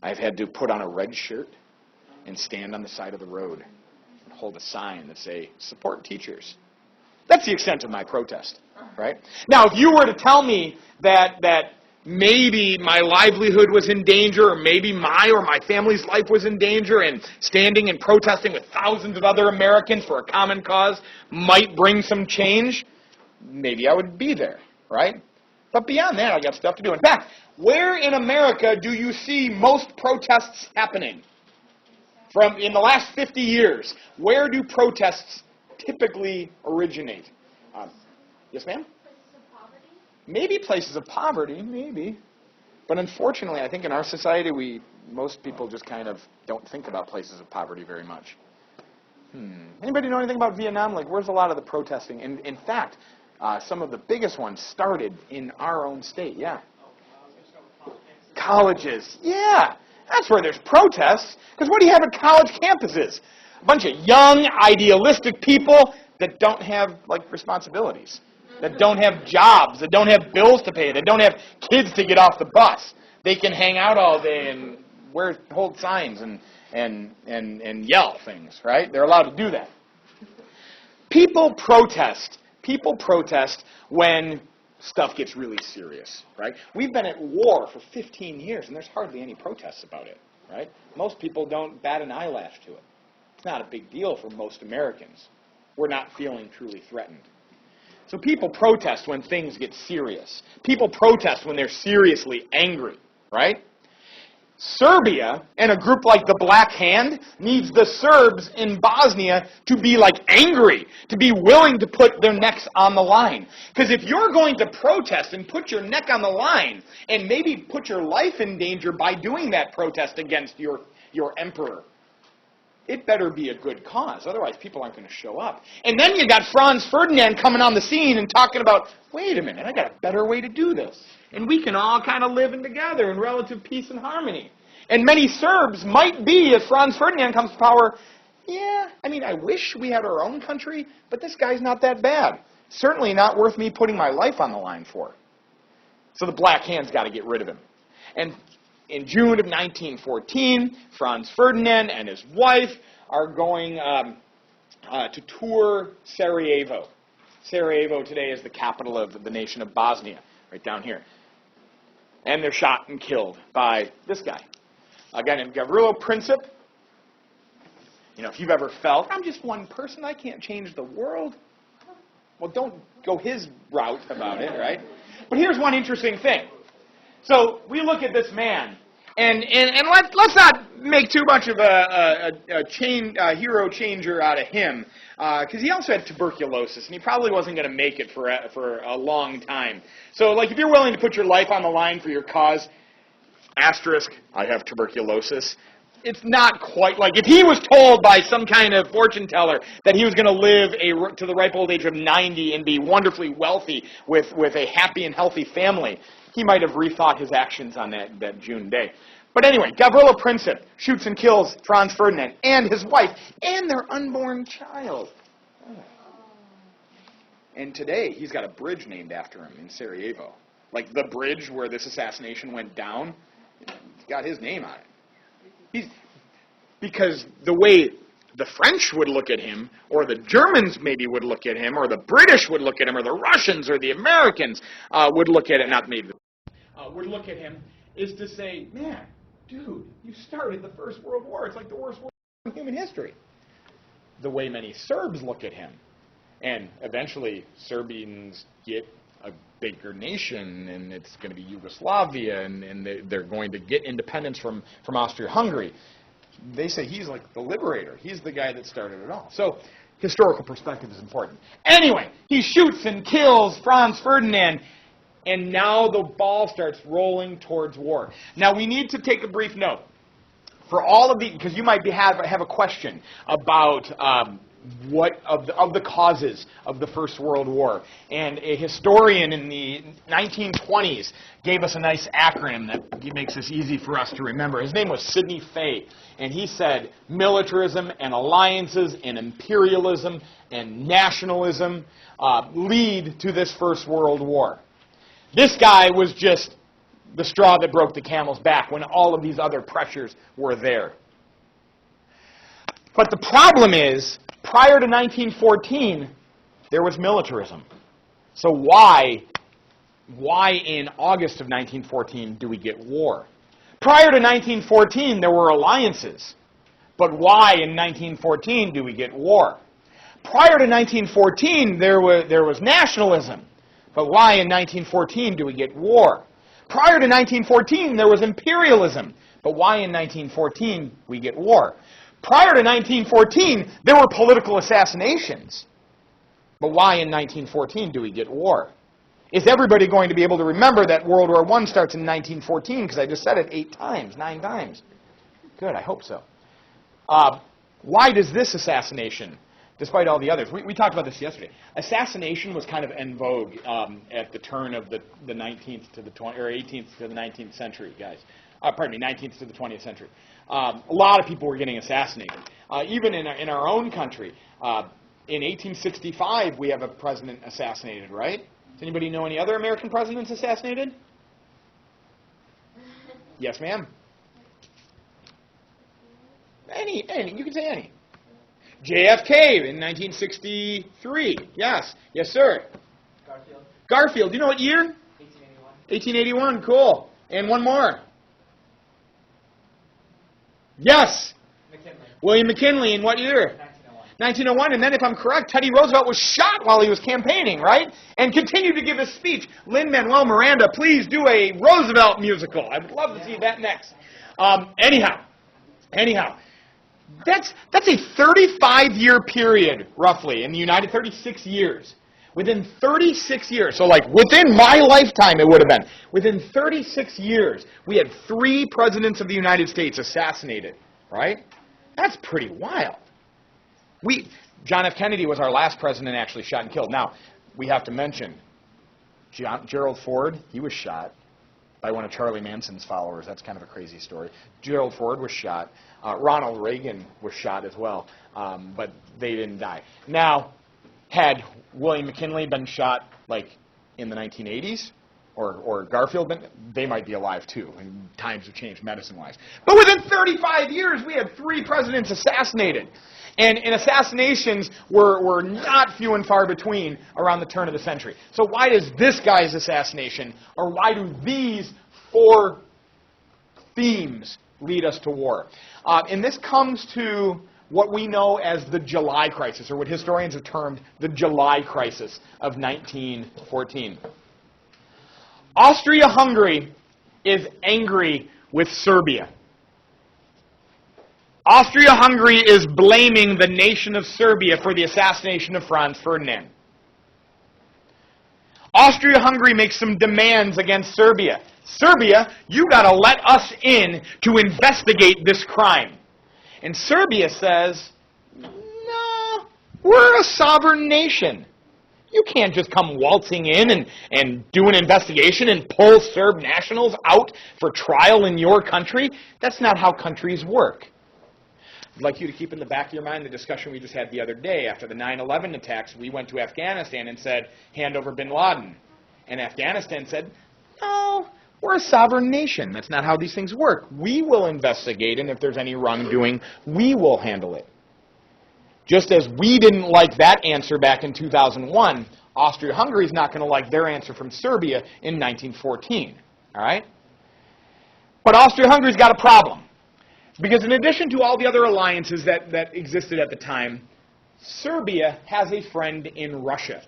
A: I've had to put on a red shirt and stand on the side of the road and hold a sign that say, support teachers. That's the extent of my protest, right? Now, if you were to tell me that maybe my livelihood was in danger, or maybe my or my family's life was in danger, and standing and protesting with thousands of other Americans for a common cause might bring some change, maybe I would be there, right? But beyond that, I got stuff to do. In fact, where in America do you see most protests happening? In the last 50 years, where do protests typically originate? Yes, ma'am? Maybe places of poverty, maybe. But unfortunately, I think in our society, most people just kind of don't think about places of poverty very much. Anybody know anything about Vietnam? Like, where's a lot of the protesting? And in fact, some of the biggest ones started in our own state, yeah. Colleges, yeah. That's where there's protests. Because what do you have at college campuses? A bunch of young, idealistic people that don't have, like, responsibilities. That don't have jobs, that don't have bills to pay, that don't have kids to get off the bus. They can hang out all day and hold signs and yell things, right? They're allowed to do that. People protest. People protest when stuff gets really serious, right? We've been at war for 15 years, and there's hardly any protests about it, right? Most people don't bat an eyelash to it. It's not a big deal for most Americans. We're not feeling truly threatened. So people protest when things get serious. People protest when they're seriously angry, right? Serbia and a group like the Black Hand needs the Serbs in Bosnia to be like angry, to be willing to put their necks on the line. Because if you're going to protest and put your neck on the line and maybe put your life in danger by doing that protest against your emperor, it better be a good cause. Otherwise, people aren't going to show up. And then you got Franz Ferdinand coming on the scene and talking about, wait a minute, I got a better way to do this. And we can all kind of live together in relative peace and harmony. And many Serbs might be, if Franz Ferdinand comes to power, I wish we had our own country, but this guy's not that bad. Certainly not worth me putting my life on the line for. So the Black Hand's got to get rid of him. And in June of 1914, Franz Ferdinand and his wife are going to tour Sarajevo. Sarajevo today is the capital of the nation of Bosnia, right down here. And they're shot and killed by this guy, a guy named Gavrilo Princip. You know, if you've ever felt, I'm just one person, I can't change the world. Well, don't go his route about it, right? But here's one interesting thing. So we look at this man, and let's not make too much of a hero changer out of him, because he also had tuberculosis, and he probably wasn't going to make it for a long time. So, like, if you're willing to put your life on the line for your cause, asterisk, I have tuberculosis. It's not quite like if he was told by some kind of fortune teller that he was going to live to the ripe old age of 90 and be wonderfully wealthy with a happy and healthy family, he might have rethought his actions on that June day. But anyway, Gavrilo Princip shoots and kills Franz Ferdinand and his wife and their unborn child. And today, he's got a bridge named after him in Sarajevo. Like the bridge where this assassination went down, it's got his name on it. Because the way the French would look at him, or the Germans maybe would look at him, or the British would look at him, or the Russians or the Americans would look at it, not maybe, would look at him, is to say, man, dude, you started the First World War. It's like the worst war in human history. The way many Serbs look at him. And eventually, Serbians get a bigger nation, and it's going to be Yugoslavia, and they're going to get independence from Austria-Hungary. They say he's like the liberator. He's the guy that started it all. So historical perspective is important. Anyway, he shoots and kills Franz Ferdinand, and now the ball starts rolling towards war. Now, we need to take a brief note. For all of the, because you might have a question about what of the causes of the First World War. And a historian in the 1920s gave us a nice acronym that makes this easy for us to remember. His name was Sidney Fay, and he said militarism and alliances and imperialism and nationalism lead to this First World War. This guy was just the straw that broke the camel's back when all of these other pressures were there. But the problem is, prior to 1914, there was militarism. So why in August of 1914 do we get war? Prior to 1914, there were alliances. But why in 1914 do we get war? Prior to 1914, there was nationalism. But why in 1914 do we get war? Prior to 1914, there was imperialism. But why in 1914 we get war? Prior to 1914, there were political assassinations. But why in 1914 do we get war? Is everybody going to be able to remember that World War I starts in 1914? Because I just said it 9 times. Good, I hope so. Why does this assassination, despite all the others, we talked about this yesterday. Assassination was kind of en vogue at the turn of the 19th to the 20th, or 18th to the 19th century, guys. 19th to the 20th century. A lot of people were getting assassinated. Even in our own country, in 1865, we have a president assassinated, right? Does anybody know any other American presidents assassinated? Yes, ma'am. Any, you can say any. JFK in 1963. Yes, sir. Garfield. Do you know what year? 1881. 1881. Cool. And one more. Yes.
B: McKinley.
A: William McKinley in what year? 1901. And then, if I'm correct, Teddy Roosevelt was shot while he was campaigning, right? And continued to give his speech. Lin-Manuel Miranda, please do a Roosevelt musical. I would love to see that next. Anyhow. That's a 35-year period, roughly, in the United 36 years. Within 36 years, so like within my lifetime it would have been, within 36 years, we had 3 presidents of the United States assassinated, right? That's pretty wild. John F. Kennedy was our last president actually shot and killed. Now, we have to mention, Gerald Ford, he was shot by one of Charlie Manson's followers. That's kind of a crazy story. Gerald Ford was shot. Ronald Reagan was shot as well, but they didn't die. Now, had William McKinley been shot like in the 1980s, or Garfield been, they might be alive too. And times have changed medicine-wise. But within 35 years, we had 3 presidents assassinated. And assassinations were not few and far between around the turn of the century. So why does this guy's assassination, or why do these 4 themes lead us to war? And this comes to what we know as the July Crisis, or what historians have termed the July Crisis of 1914. Austria-Hungary is angry with Serbia. Austria-Hungary is blaming the nation of Serbia for the assassination of Franz Ferdinand. Austria-Hungary makes some demands against Serbia. Serbia, you got to let us in to investigate this crime. And Serbia says, no, we're a sovereign nation. You can't just come waltzing in and do an investigation and pull Serb nationals out for trial in your country. That's not how countries work. I'd like you to keep in the back of your mind the discussion we just had the other day. After the 9/11 attacks, we went to Afghanistan and said, hand over bin Laden. And Afghanistan said, no, we're a sovereign nation. That's not how these things work. We will investigate, and if there's any wrongdoing, we will handle it. Just as we didn't like that answer back in 2001, Austria-Hungary is not going to like their answer from Serbia in 1914. All right? But Austria-Hungary's got a problem. Because in addition to all the other alliances that existed at the time, Serbia has a friend in Russia.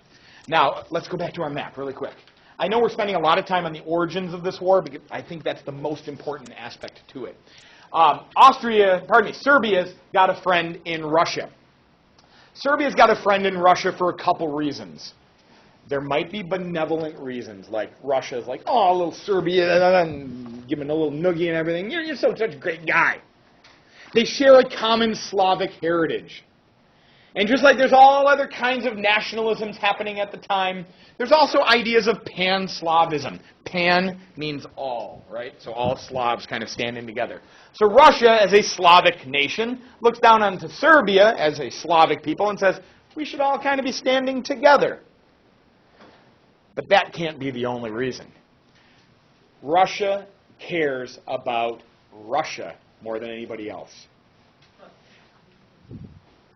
A: Now, let's go back to our map really quick. I know we're spending a lot of time on the origins of this war, because I think that's the most important aspect to it. Serbia's got a friend in Russia. Serbia's got a friend in Russia for a couple reasons. There might be benevolent reasons, like Russia's like, oh, little Serbia, and giving a little noogie and everything. You're such a great guy. They share a common Slavic heritage. And just like there's all other kinds of nationalisms happening at the time, there's also ideas of pan-Slavism. Pan means all, right? So all Slavs kind of standing together. So Russia, as a Slavic nation, looks down onto Serbia as a Slavic people and says, we should all kind of be standing together. But that can't be the only reason. Russia cares about Russia more than anybody else.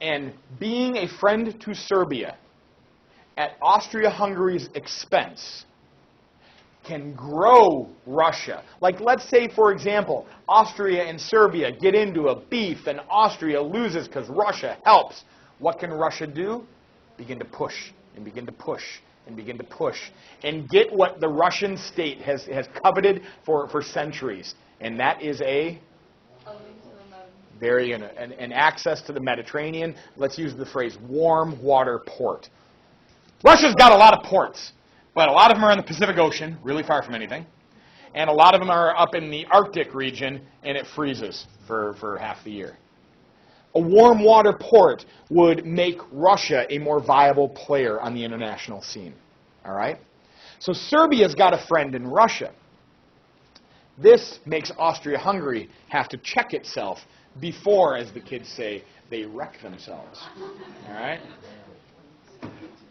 A: And being a friend to Serbia at Austria-Hungary's expense can grow Russia. Like, let's say, for example, Austria and Serbia get into a beef and Austria loses because Russia helps. What can Russia do? Begin to push and begin to push and begin to push and get what the Russian state has coveted for centuries. And that is an access to the Mediterranean. Let's use the phrase warm water port. Russia's got a lot of ports, but a lot of them are in the Pacific Ocean, really far from anything. And a lot of them are up in the Arctic region, and it freezes for half the year. A warm water port would make Russia a more viable player on the international scene. All right? So Serbia's got a friend in Russia. This makes Austria-Hungary have to check itself before, as the kids say, they wreck themselves. All right?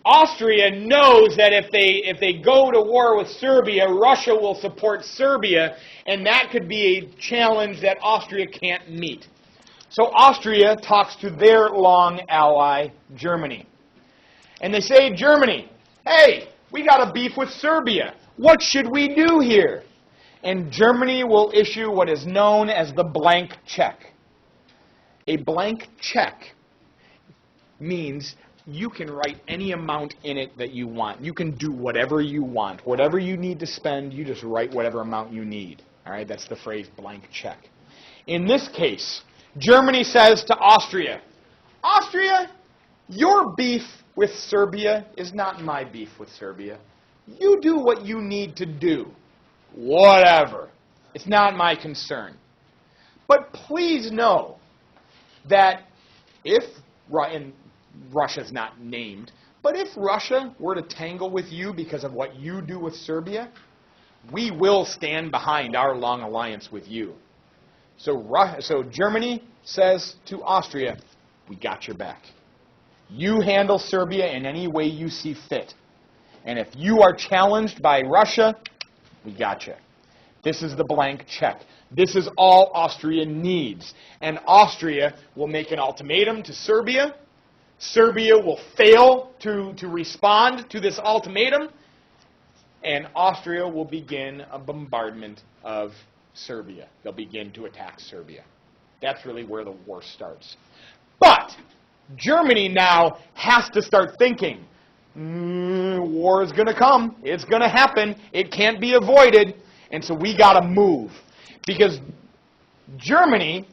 A: Austria knows that if they go to war with Serbia, Russia will support Serbia, and that could be a challenge that Austria can't meet. So Austria talks to their long ally, Germany. And they say, Germany, hey, we got a beef with Serbia. What should we do here? And Germany will issue what is known as the blank check. A blank check means you can write any amount in it that you want. You can do whatever you want. Whatever you need to spend, you just write whatever amount you need. All right, that's the phrase blank check. In this case, Germany says to Austria, Austria, your beef with Serbia is not my beef with Serbia. You do what you need to do. Whatever. It's not my concern. But please know that if, and Russia's not named, but if Russia were to tangle with you because of what you do with Serbia, we will stand behind our long alliance with you. So Germany says to Austria, we got your back. You handle Serbia in any way you see fit. And if you are challenged by Russia, we got you. This is the blank check. This is all Austria needs. And Austria will make an ultimatum to Serbia. Serbia will fail to respond to this ultimatum. And Austria will begin a bombardment of Serbia. They'll begin to attack Serbia. That's really where the war starts. But Germany now has to start thinking, war is going to come. It's going to happen. It can't be avoided. And so we got to move. Because Germany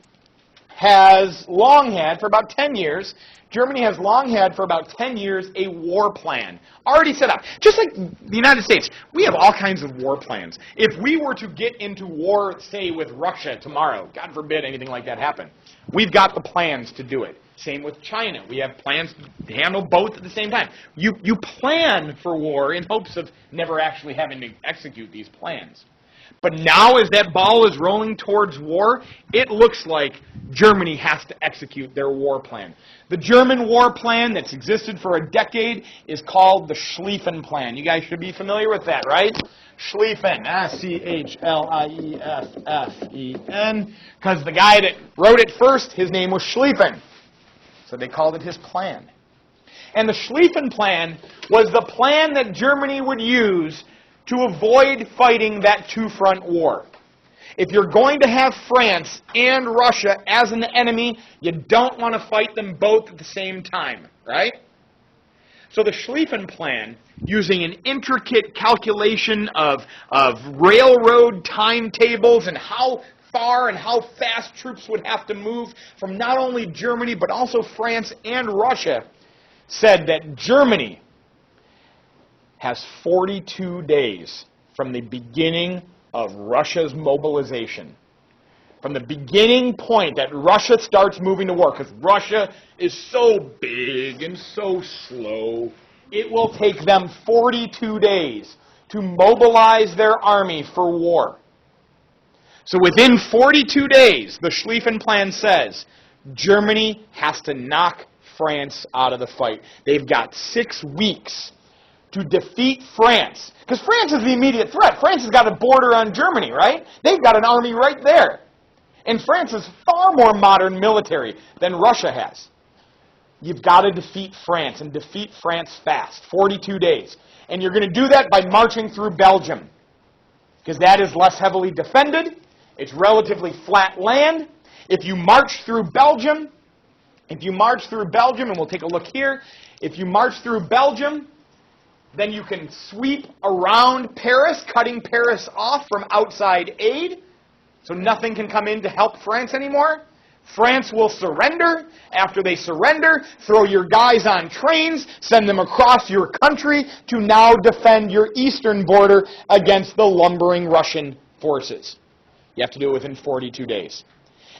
A: has long had, for about 10 years, a war plan already set up. Just like the United States, we have all kinds of war plans. If we were to get into war, say, with Russia tomorrow, God forbid anything like that happen, we've got the plans to do it. Same with China. We have plans to handle both at the same time. You plan for war in hopes of never actually having to execute these plans. But now as that ball is rolling towards war, it looks like Germany has to execute their war plan. The German war plan that's existed for a decade is called the Schlieffen Plan. You guys should be familiar with that, right? Schlieffen, Schlieffen. Because the guy that wrote it first, his name was Schlieffen. So they called it his plan. And the Schlieffen Plan was the plan that Germany would use to avoid fighting that two-front war. If you're going to have France and Russia as an enemy, you don't want to fight them both at the same time, right? So the Schlieffen Plan, using an intricate calculation of railroad timetables and how far and how fast troops would have to move from not only Germany but also France and Russia, said that Germany has 42 days from the beginning of Russia's mobilization. From the beginning point that Russia starts moving to war, because Russia is so big and so slow, it will take them 42 days to mobilize their army for war. So within 42 days, the Schlieffen Plan says, Germany has to knock France out of the fight. They've got 6 weeks to defeat France. Because France is the immediate threat. France has got a border on Germany, right? They've got an army right there. And France is far more modern military than Russia has. You've got to defeat France, and defeat France fast. 42 days. And you're going to do that by marching through Belgium. Because that is less heavily defended. It's relatively flat land. If you march through Belgium, and we'll take a look here, if you march through Belgium, then you can sweep around Paris, cutting Paris off from outside aid, so nothing can come in to help France anymore. France will surrender. After they surrender, throw your guys on trains, send them across your country to now defend your eastern border against the lumbering Russian forces. You have to do it within 42 days.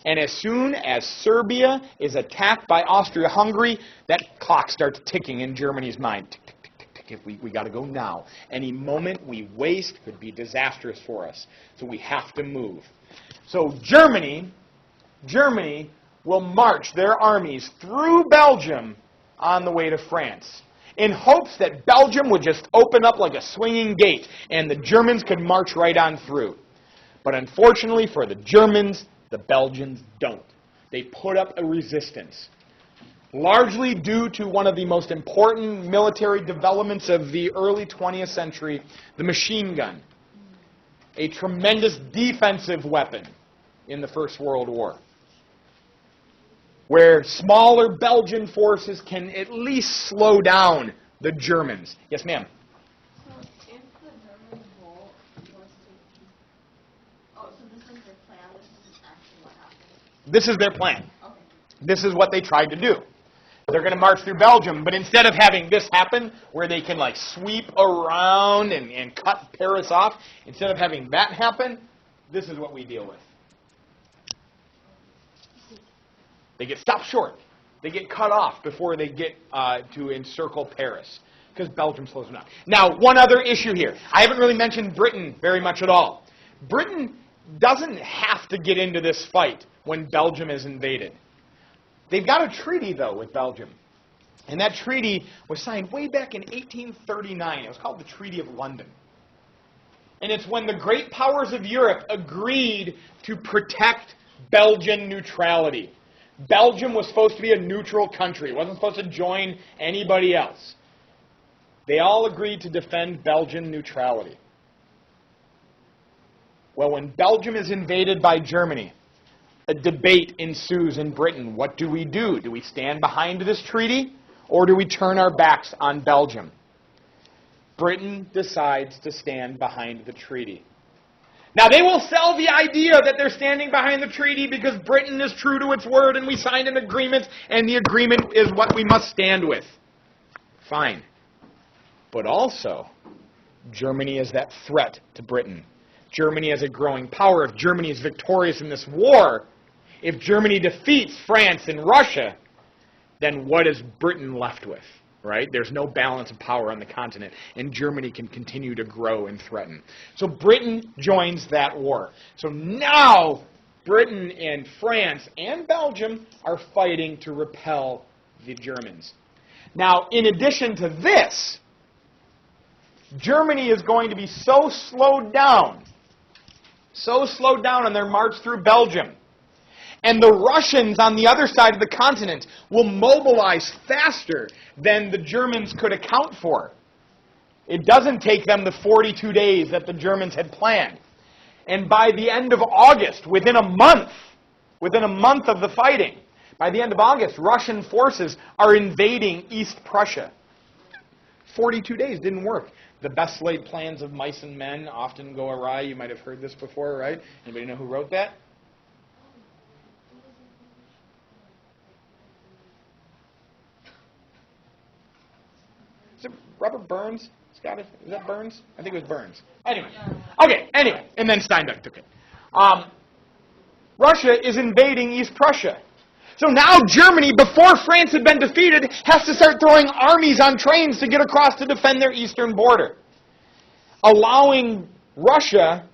A: And as soon as Serbia is attacked by Austria-Hungary, that clock starts ticking in Germany's mind. Tick, tick, tick, tick, tick. If we got to go now. Any moment we waste could be disastrous for us. So we have to move. So Germany will march their armies through Belgium on the way to France, in hopes that Belgium would just open up like a swinging gate and the Germans could march right on through. But unfortunately for the Germans, the Belgians don't. They put up a resistance, largely due to one of the most important military developments of the early 20th century, the machine gun, a tremendous defensive weapon in the First World War, where smaller Belgian forces can at least slow down the Germans. Yes, ma'am?
C: So if the German goal was to... Oh, so this is their plan, this is actually what happened?
A: This is their plan.
C: Okay.
A: This is what they tried to do. They're going to march through Belgium, but instead of having this happen, where they can like sweep around and cut Paris off, instead of having that happen, this is what we deal with. They get stopped short. They get cut off before they get to encircle Paris, because Belgium slows them down. Now, one other issue here. I haven't really mentioned Britain very much at all. Britain doesn't have to get into this fight when Belgium is invaded. They've got a treaty, though, with Belgium. And that treaty was signed way back in 1839. It was called the Treaty of London. And it's when the great powers of Europe agreed to protect Belgian neutrality. Belgium was supposed to be a neutral country. It wasn't supposed to join anybody else. They all agreed to defend Belgian neutrality. Well, when Belgium is invaded by Germany, a debate ensues in Britain. What do we do? Do we stand behind this treaty, or do we turn our backs on Belgium? Britain decides to stand behind the treaty. Now, they will sell the idea that they're standing behind the treaty because Britain is true to its word and we signed an agreement and the agreement is what we must stand with. Fine. But also, Germany is that threat to Britain. Germany as a growing power. If Germany is victorious in this war, if Germany defeats France and Russia, then what is Britain left with? Right? There's no balance of power on the continent, and Germany can continue to grow and threaten. So Britain joins that war. So now Britain and France and Belgium are fighting to repel the Germans. Now, in addition to this, Germany is going to be so slowed down on their march through Belgium, And the Russians on the other side of the continent will mobilize faster than the Germans could account for. It doesn't take them the 42 days that the Germans had planned. And by the end of August, within a month of the fighting, by the end of August, Russian forces are invading East Prussia. 42 days didn't work. The best laid plans of mice and men often go awry. You might have heard this before, right? Anybody know who wrote that? Is it Robert Burns? Scott, is that Burns? I think it was Burns. Anyway. And then Steinbeck took it. Russia is invading East Prussia. So now Germany, before France had been defeated, has to start throwing armies on trains to get across to defend their eastern border, allowing Russia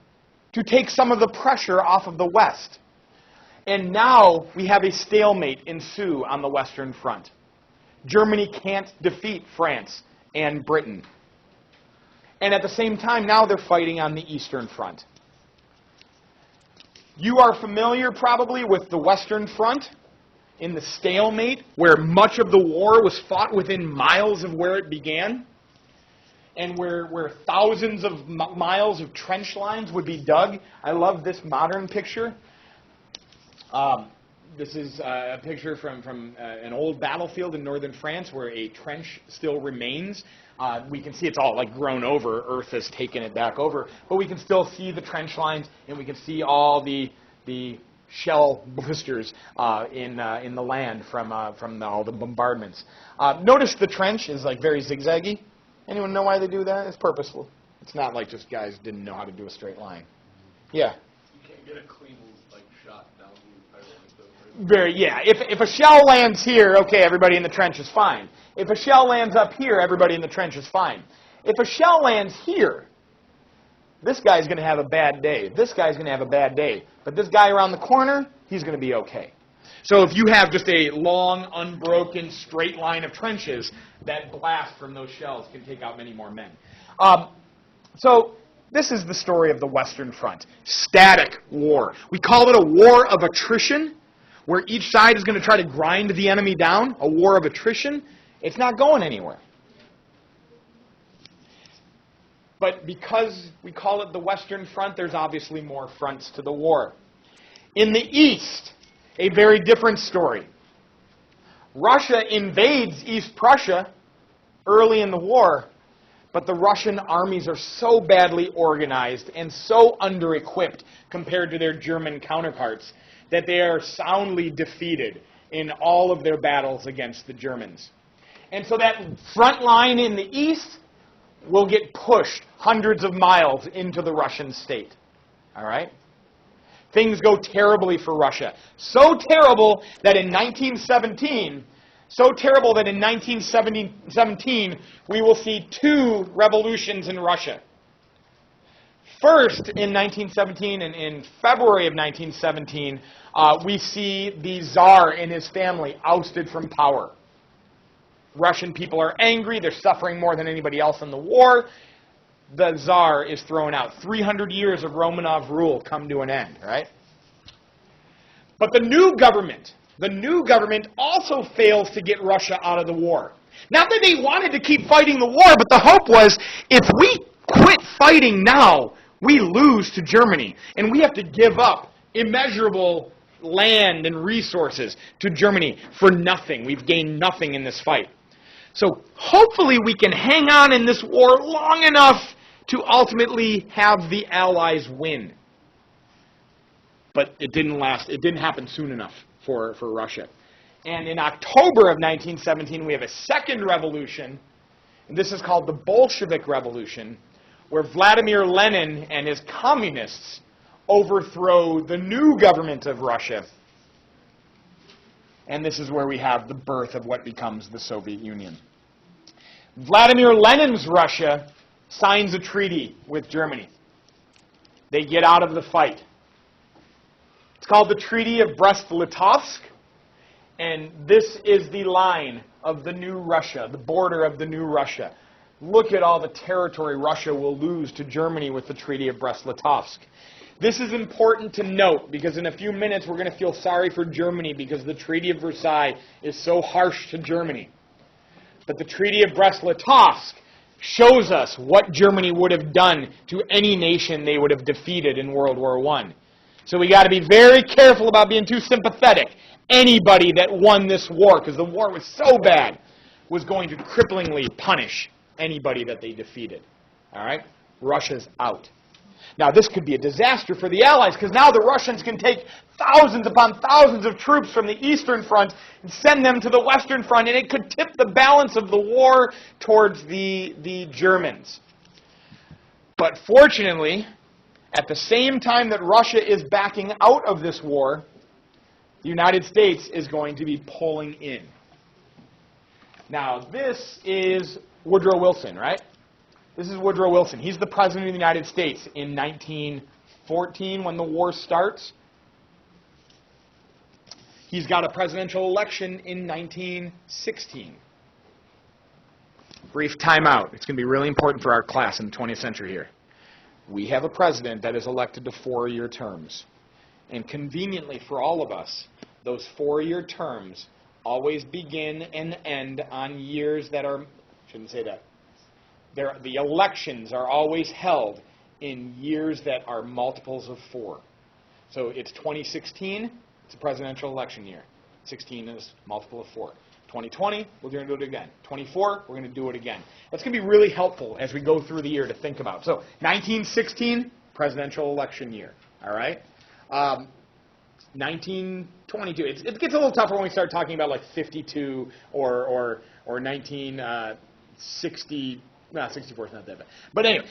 A: to take some of the pressure off of the West. And now we have a stalemate ensue on the Western Front. Germany can't defeat France and Britain. And at the same time, now they're fighting on the Eastern Front. You are familiar probably with the Western Front in the stalemate, where much of the war was fought within miles of where it began, and where thousands of miles of trench lines would be dug. I love this modern picture. This is a picture from an old battlefield in northern France where a trench still remains. We can see it's all like grown over. Earth has taken it back over. But we can still see the trench lines, and we can see all the shell blisters in the land from all the bombardments. Notice the trench is like very zigzaggy. Anyone know why they do that? It's purposeful. It's not like just guys didn't know how to do a straight line. Yeah.
D: You can't get a clean shot down the
A: If a shell lands here, okay, everybody in the trench is fine. If a shell lands up here, everybody in the trench is fine. If a shell lands here, this guy's going to have a bad day. This guy's going to have a bad day. But this guy around the corner, he's going to be okay. So if you have just a long, unbroken, straight line of trenches, that blast from those shells can take out many more men. So this is the story of the Western Front. Static war. We call it a war of attrition, where each side is going to try to grind the enemy down. A war of attrition. It's not going anywhere. But because we call it the Western Front, there's obviously more fronts to the war. In the East, a very different story. Russia invades East Prussia early in the war, but the Russian armies are so badly organized and so under-equipped compared to their German counterparts that they are soundly defeated in all of their battles against the Germans. And so that front line in the East will get pushed hundreds of miles into the Russian state. All right? Things go terribly for Russia. So terrible that in 1917, we will see two revolutions in Russia. First, in 1917, and in February of 1917, we see the Tsar and his family ousted from power. Russian people are angry. They're suffering more than anybody else in the war. The Tsar is thrown out. 300 years of Romanov rule come to an end, right? But the new government also fails to get Russia out of the war. Not that they wanted to keep fighting the war, but the hope was, if we quit fighting now, we lose to Germany. And we have to give up immeasurable land and resources to Germany for nothing. We've gained nothing in this fight. So hopefully we can hang on in this war long enough to ultimately have the Allies win. But it didn't last. It didn't happen soon enough for Russia. And in October of 1917, we have a second revolution. And this is called the Bolshevik Revolution, where Vladimir Lenin and his communists overthrow the new government of Russia. And this is where we have the birth of what becomes the Soviet Union. Vladimir Lenin's Russia signs a treaty with Germany. They get out of the fight. It's called the Treaty of Brest-Litovsk, and this is the line of the new Russia, the border of the new Russia. Look at all the territory Russia will lose to Germany with the Treaty of Brest-Litovsk. This is important to note because in a few minutes we're going to feel sorry for Germany because the Treaty of Versailles is so harsh to Germany. But the Treaty of Brest-Litovsk shows us what Germany would have done to any nation they would have defeated in World War I. So we got to be very careful about being too sympathetic. Anybody that won this war, because the war was so bad, was going to cripplingly punish anybody that they defeated. All right? Russia's out. Now, this could be a disaster for the Allies, because now the Russians can take thousands upon thousands of troops from the Eastern Front and send them to the Western Front, and it could tip the balance of the war towards the Germans. But fortunately, at the same time that Russia is backing out of this war, the United States is going to be pulling in. Now, this is Woodrow Wilson, right? This is Woodrow Wilson. He's the President of the United States in 1914 when the war starts. He's got a presidential election in 1916. Brief timeout. It's going to be really important for our class in the 20th century here. We have a president that is elected to 4-year terms. And conveniently for all of us, those 4-year terms always begin and end on years that are, shouldn't say that. The elections are always held in years that are multiples of 4. So it's 2016, it's a presidential election year. 16 is multiple of 4. 2020, we're going to do it again. 24, we're going to do it again. That's going to be really helpful as we go through the year to think about. So 1916, presidential election year. All right? 1922. It gets a little tougher when we start talking about like 52 or 1960. No, 64 is not that bad. But anyway,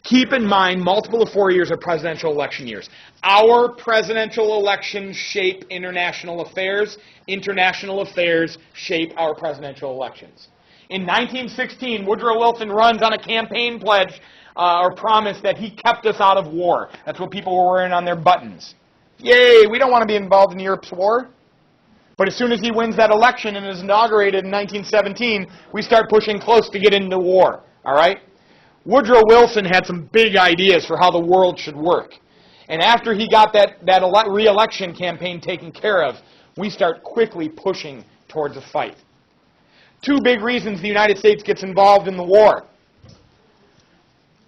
A: keep in mind, multiple of 4 years are presidential election years. Our presidential elections shape international affairs. International affairs shape our presidential elections. In 1916, Woodrow Wilson runs on a campaign pledge or promise that he kept us out of war. That's what people were wearing on their buttons. Yay, we don't want to be involved in Europe's war. But as soon as he wins that election and is inaugurated in 1917, we start pushing close to get into war. All right? Woodrow Wilson had some big ideas for how the world should work. And after he got that re-election campaign taken care of, we start quickly pushing towards a fight. 2 big reasons the United States gets involved in the war.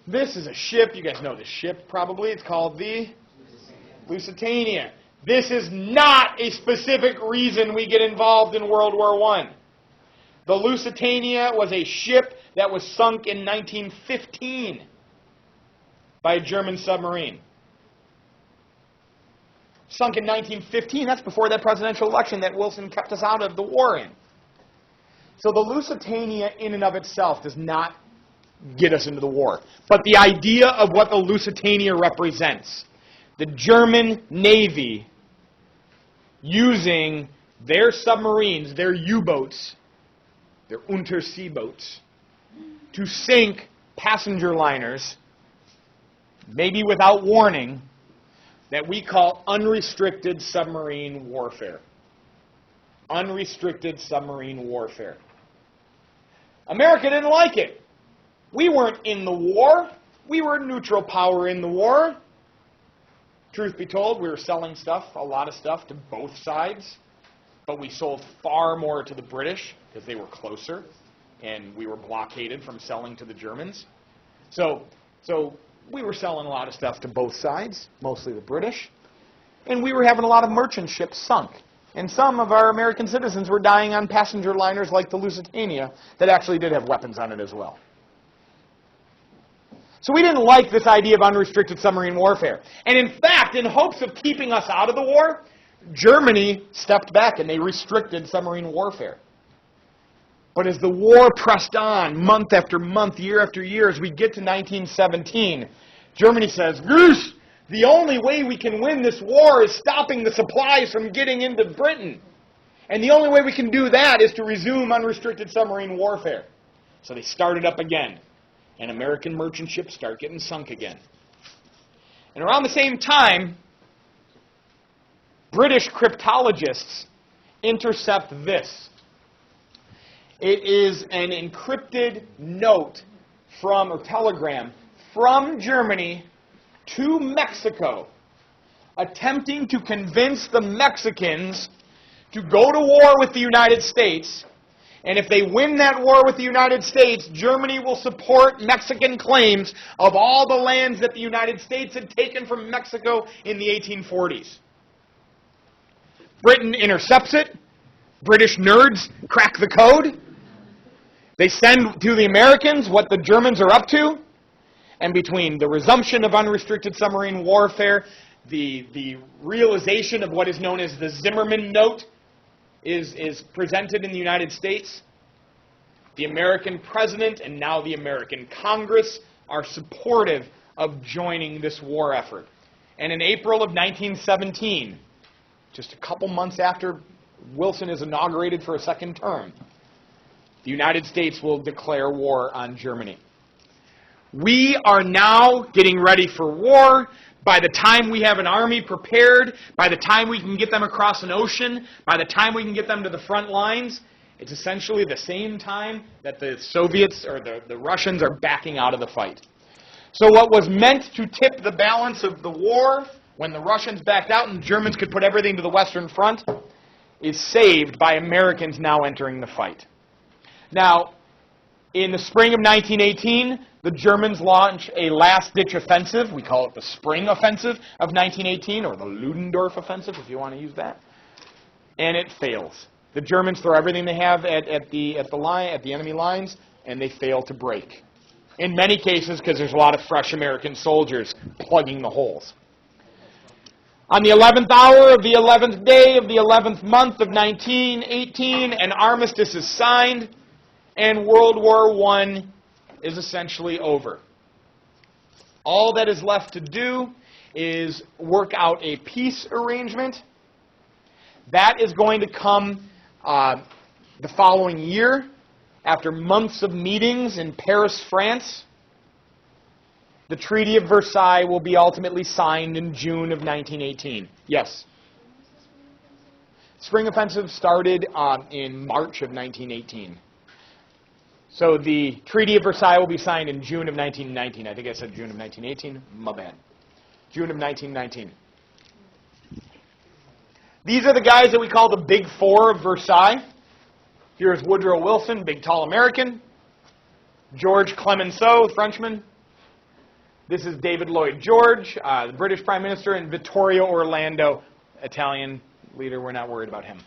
A: This is a ship. You guys know this ship probably. It's called the Lusitania. This is not a specific reason we get involved in World War I. The Lusitania was a ship that was sunk in 1915 by a German submarine. Sunk in 1915, that's before that presidential election that Wilson kept us out of the war in. So the Lusitania in and of itself does not get us into the war. But the idea of what the Lusitania represents, the German Navy using their submarines, their U-boats, their Unterseeboats, to sink passenger liners, maybe without warning, that we call unrestricted submarine warfare. Unrestricted submarine warfare. America didn't like it. We weren't in the war. We were a neutral power in the war. Truth be told, we were selling stuff, a lot of stuff, to both sides. But we sold far more to the British because they were closer, and we were blockaded from selling to the Germans. So we were selling a lot of stuff to both sides, mostly the British. And we were having a lot of merchant ships sunk. And some of our American citizens were dying on passenger liners like the Lusitania that actually did have weapons on it as well. So we didn't like this idea of unrestricted submarine warfare. And in fact, in hopes of keeping us out of the war, Germany stepped back and they restricted submarine warfare. But as the war pressed on, month after month, year after year, as we get to 1917, Germany says, "Goose, the only way we can win this war is stopping the supplies from getting into Britain. And the only way we can do that is to resume unrestricted submarine warfare." So they started up again. And American merchant ships start getting sunk again. And around the same time, British cryptologists intercept this. It is an encrypted note or telegram from Germany to Mexico, attempting to convince the Mexicans to go to war with the United States. And if they win that war with the United States, Germany will support Mexican claims of all the lands that the United States had taken from Mexico in the 1840s. Britain intercepts it. British nerds crack the code. They send to the Americans what the Germans are up to. And between the resumption of unrestricted submarine warfare, the realization of what is known as the Zimmerman Note is presented in the United States. The American president and now the American Congress are supportive of joining this war effort. And in April of 1917, just a couple months after Wilson is inaugurated for a second term, the United States will declare war on Germany. We are now getting ready for war. By the time we have an army prepared, by the time we can get them across an ocean, by the time we can get them to the front lines, it's essentially the same time that the Soviets or the Russians are backing out of the fight. So what was meant to tip the balance of the war, when the Russians backed out and the Germans could put everything to the Western Front, is saved by Americans now entering the fight. Now, in the spring of 1918, the Germans launch a last-ditch offensive. We call it the Spring Offensive of 1918, or the Ludendorff Offensive, if you want to use that. And it fails. The Germans throw everything they have at the enemy lines, and they fail to break. In many cases, because there's a lot of fresh American soldiers plugging the holes. On the 11th hour of the 11th day of the 11th month of 1918, an armistice is signed, and World War I is essentially over. All that is left to do is work out a peace arrangement. That is going to come the following year, after months of meetings in Paris, France. The Treaty of Versailles will be ultimately signed in June of 1918. Yes? Spring Offensive started in March of 1918. So the Treaty of Versailles will be signed in June of 1919. I think I said June of 1918. My bad. June of 1919. These are the guys that we call the Big Four of Versailles. Here's Woodrow Wilson, big tall American. George Clemenceau, Frenchman. This is David Lloyd George, the British Prime Minister, and Vittorio Orlando, Italian leader. We're not worried about him.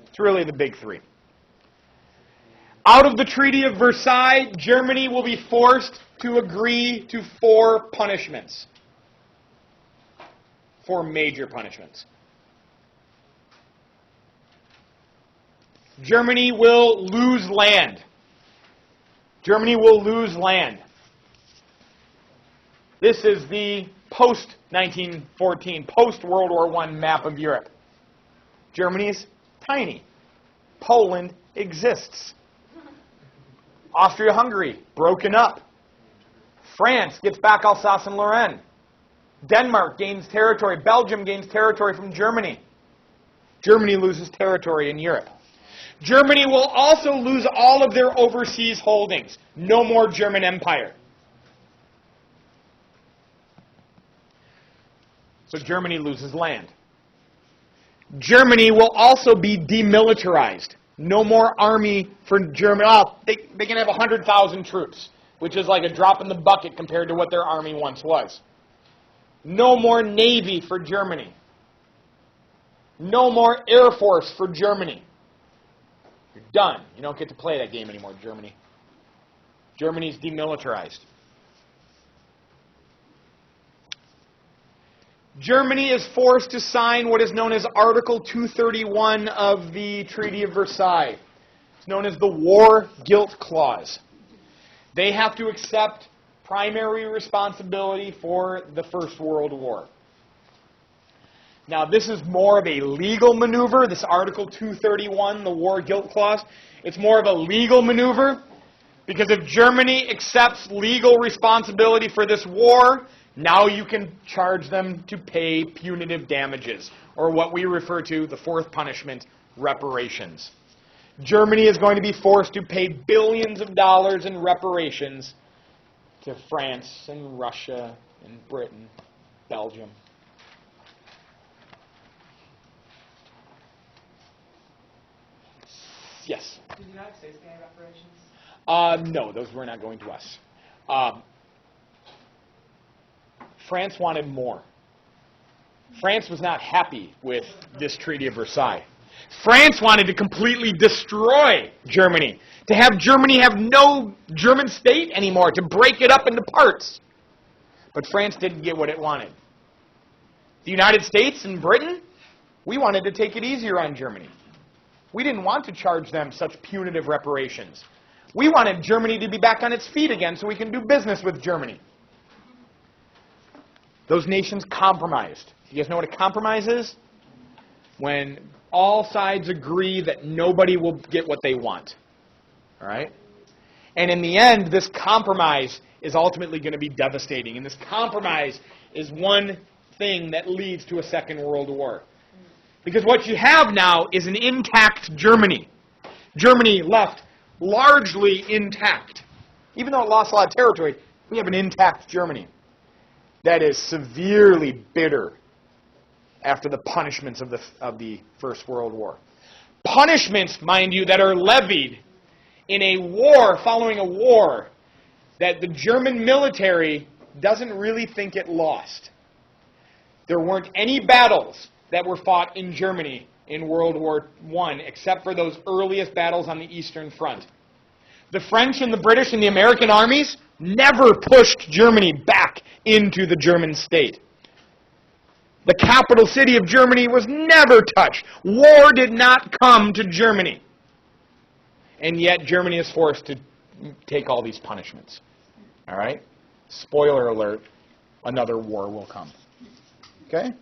A: It's really the big three. Out of the Treaty of Versailles, Germany will be forced to agree to 4 punishments. 4 major punishments. Germany will lose land. Germany will lose land. This is the post-1914, post-World War I map of Europe. Germany's tiny. Poland exists. Austria-Hungary, broken up. France gets back Alsace and Lorraine. Denmark gains territory. Belgium gains territory from Germany. Germany loses territory in Europe. Germany will also lose all of their overseas holdings. No more German Empire. So Germany loses land. Germany will also be demilitarized. No more army for Germany. Oh, they can have 100,000 troops, which is like a drop in the bucket compared to what their army once was. No more navy for Germany. No more air force for Germany. You're done. You don't get to play that game anymore, Germany. Germany's demilitarized. Germany is forced to sign what is known as Article 231 of the Treaty of Versailles. It's known as the War Guilt Clause. They have to accept primary responsibility for the First World War. Now, this is more of a legal maneuver, this Article 231, the War Guilt Clause. It's more of a legal maneuver because if Germany accepts legal responsibility for this war, now you can charge them to pay punitive damages, or what we refer to, the 4th punishment, reparations. Germany is going to be forced to pay billions of dollars in reparations to France and Russia and Britain Belgium. Yes?
B: Did the United States get any reparations?
A: No, those were not going to us. France wanted more. France was not happy with this Treaty of Versailles. France wanted to completely destroy Germany, to have Germany have no German state anymore, to break it up into parts. But France didn't get what it wanted. The United States and Britain, we wanted to take it easier on Germany. We didn't want to charge them such punitive reparations. We wanted Germany to be back on its feet again so we can do business with Germany. Those nations compromised. You guys know what a compromise is? When all sides agree that nobody will get what they want. All right? And in the end, this compromise is ultimately going to be devastating. And this compromise is one thing that leads to a Second World War. Because what you have now is an intact Germany. Germany left largely intact. Even though it lost a lot of territory, we have an intact Germany that is severely bitter after the punishments of the First World War. Punishments, mind you, that are levied in a war, following a war, that the German military doesn't really think it lost. There weren't any battles that were fought in Germany in World War I, except for those earliest battles on the Eastern Front. The French and the British and the American armies never pushed Germany back into the German state. The capital city of Germany was never touched. War did not come to Germany. And yet Germany is forced to take all these punishments. All right? Spoiler alert, another war will come. Okay?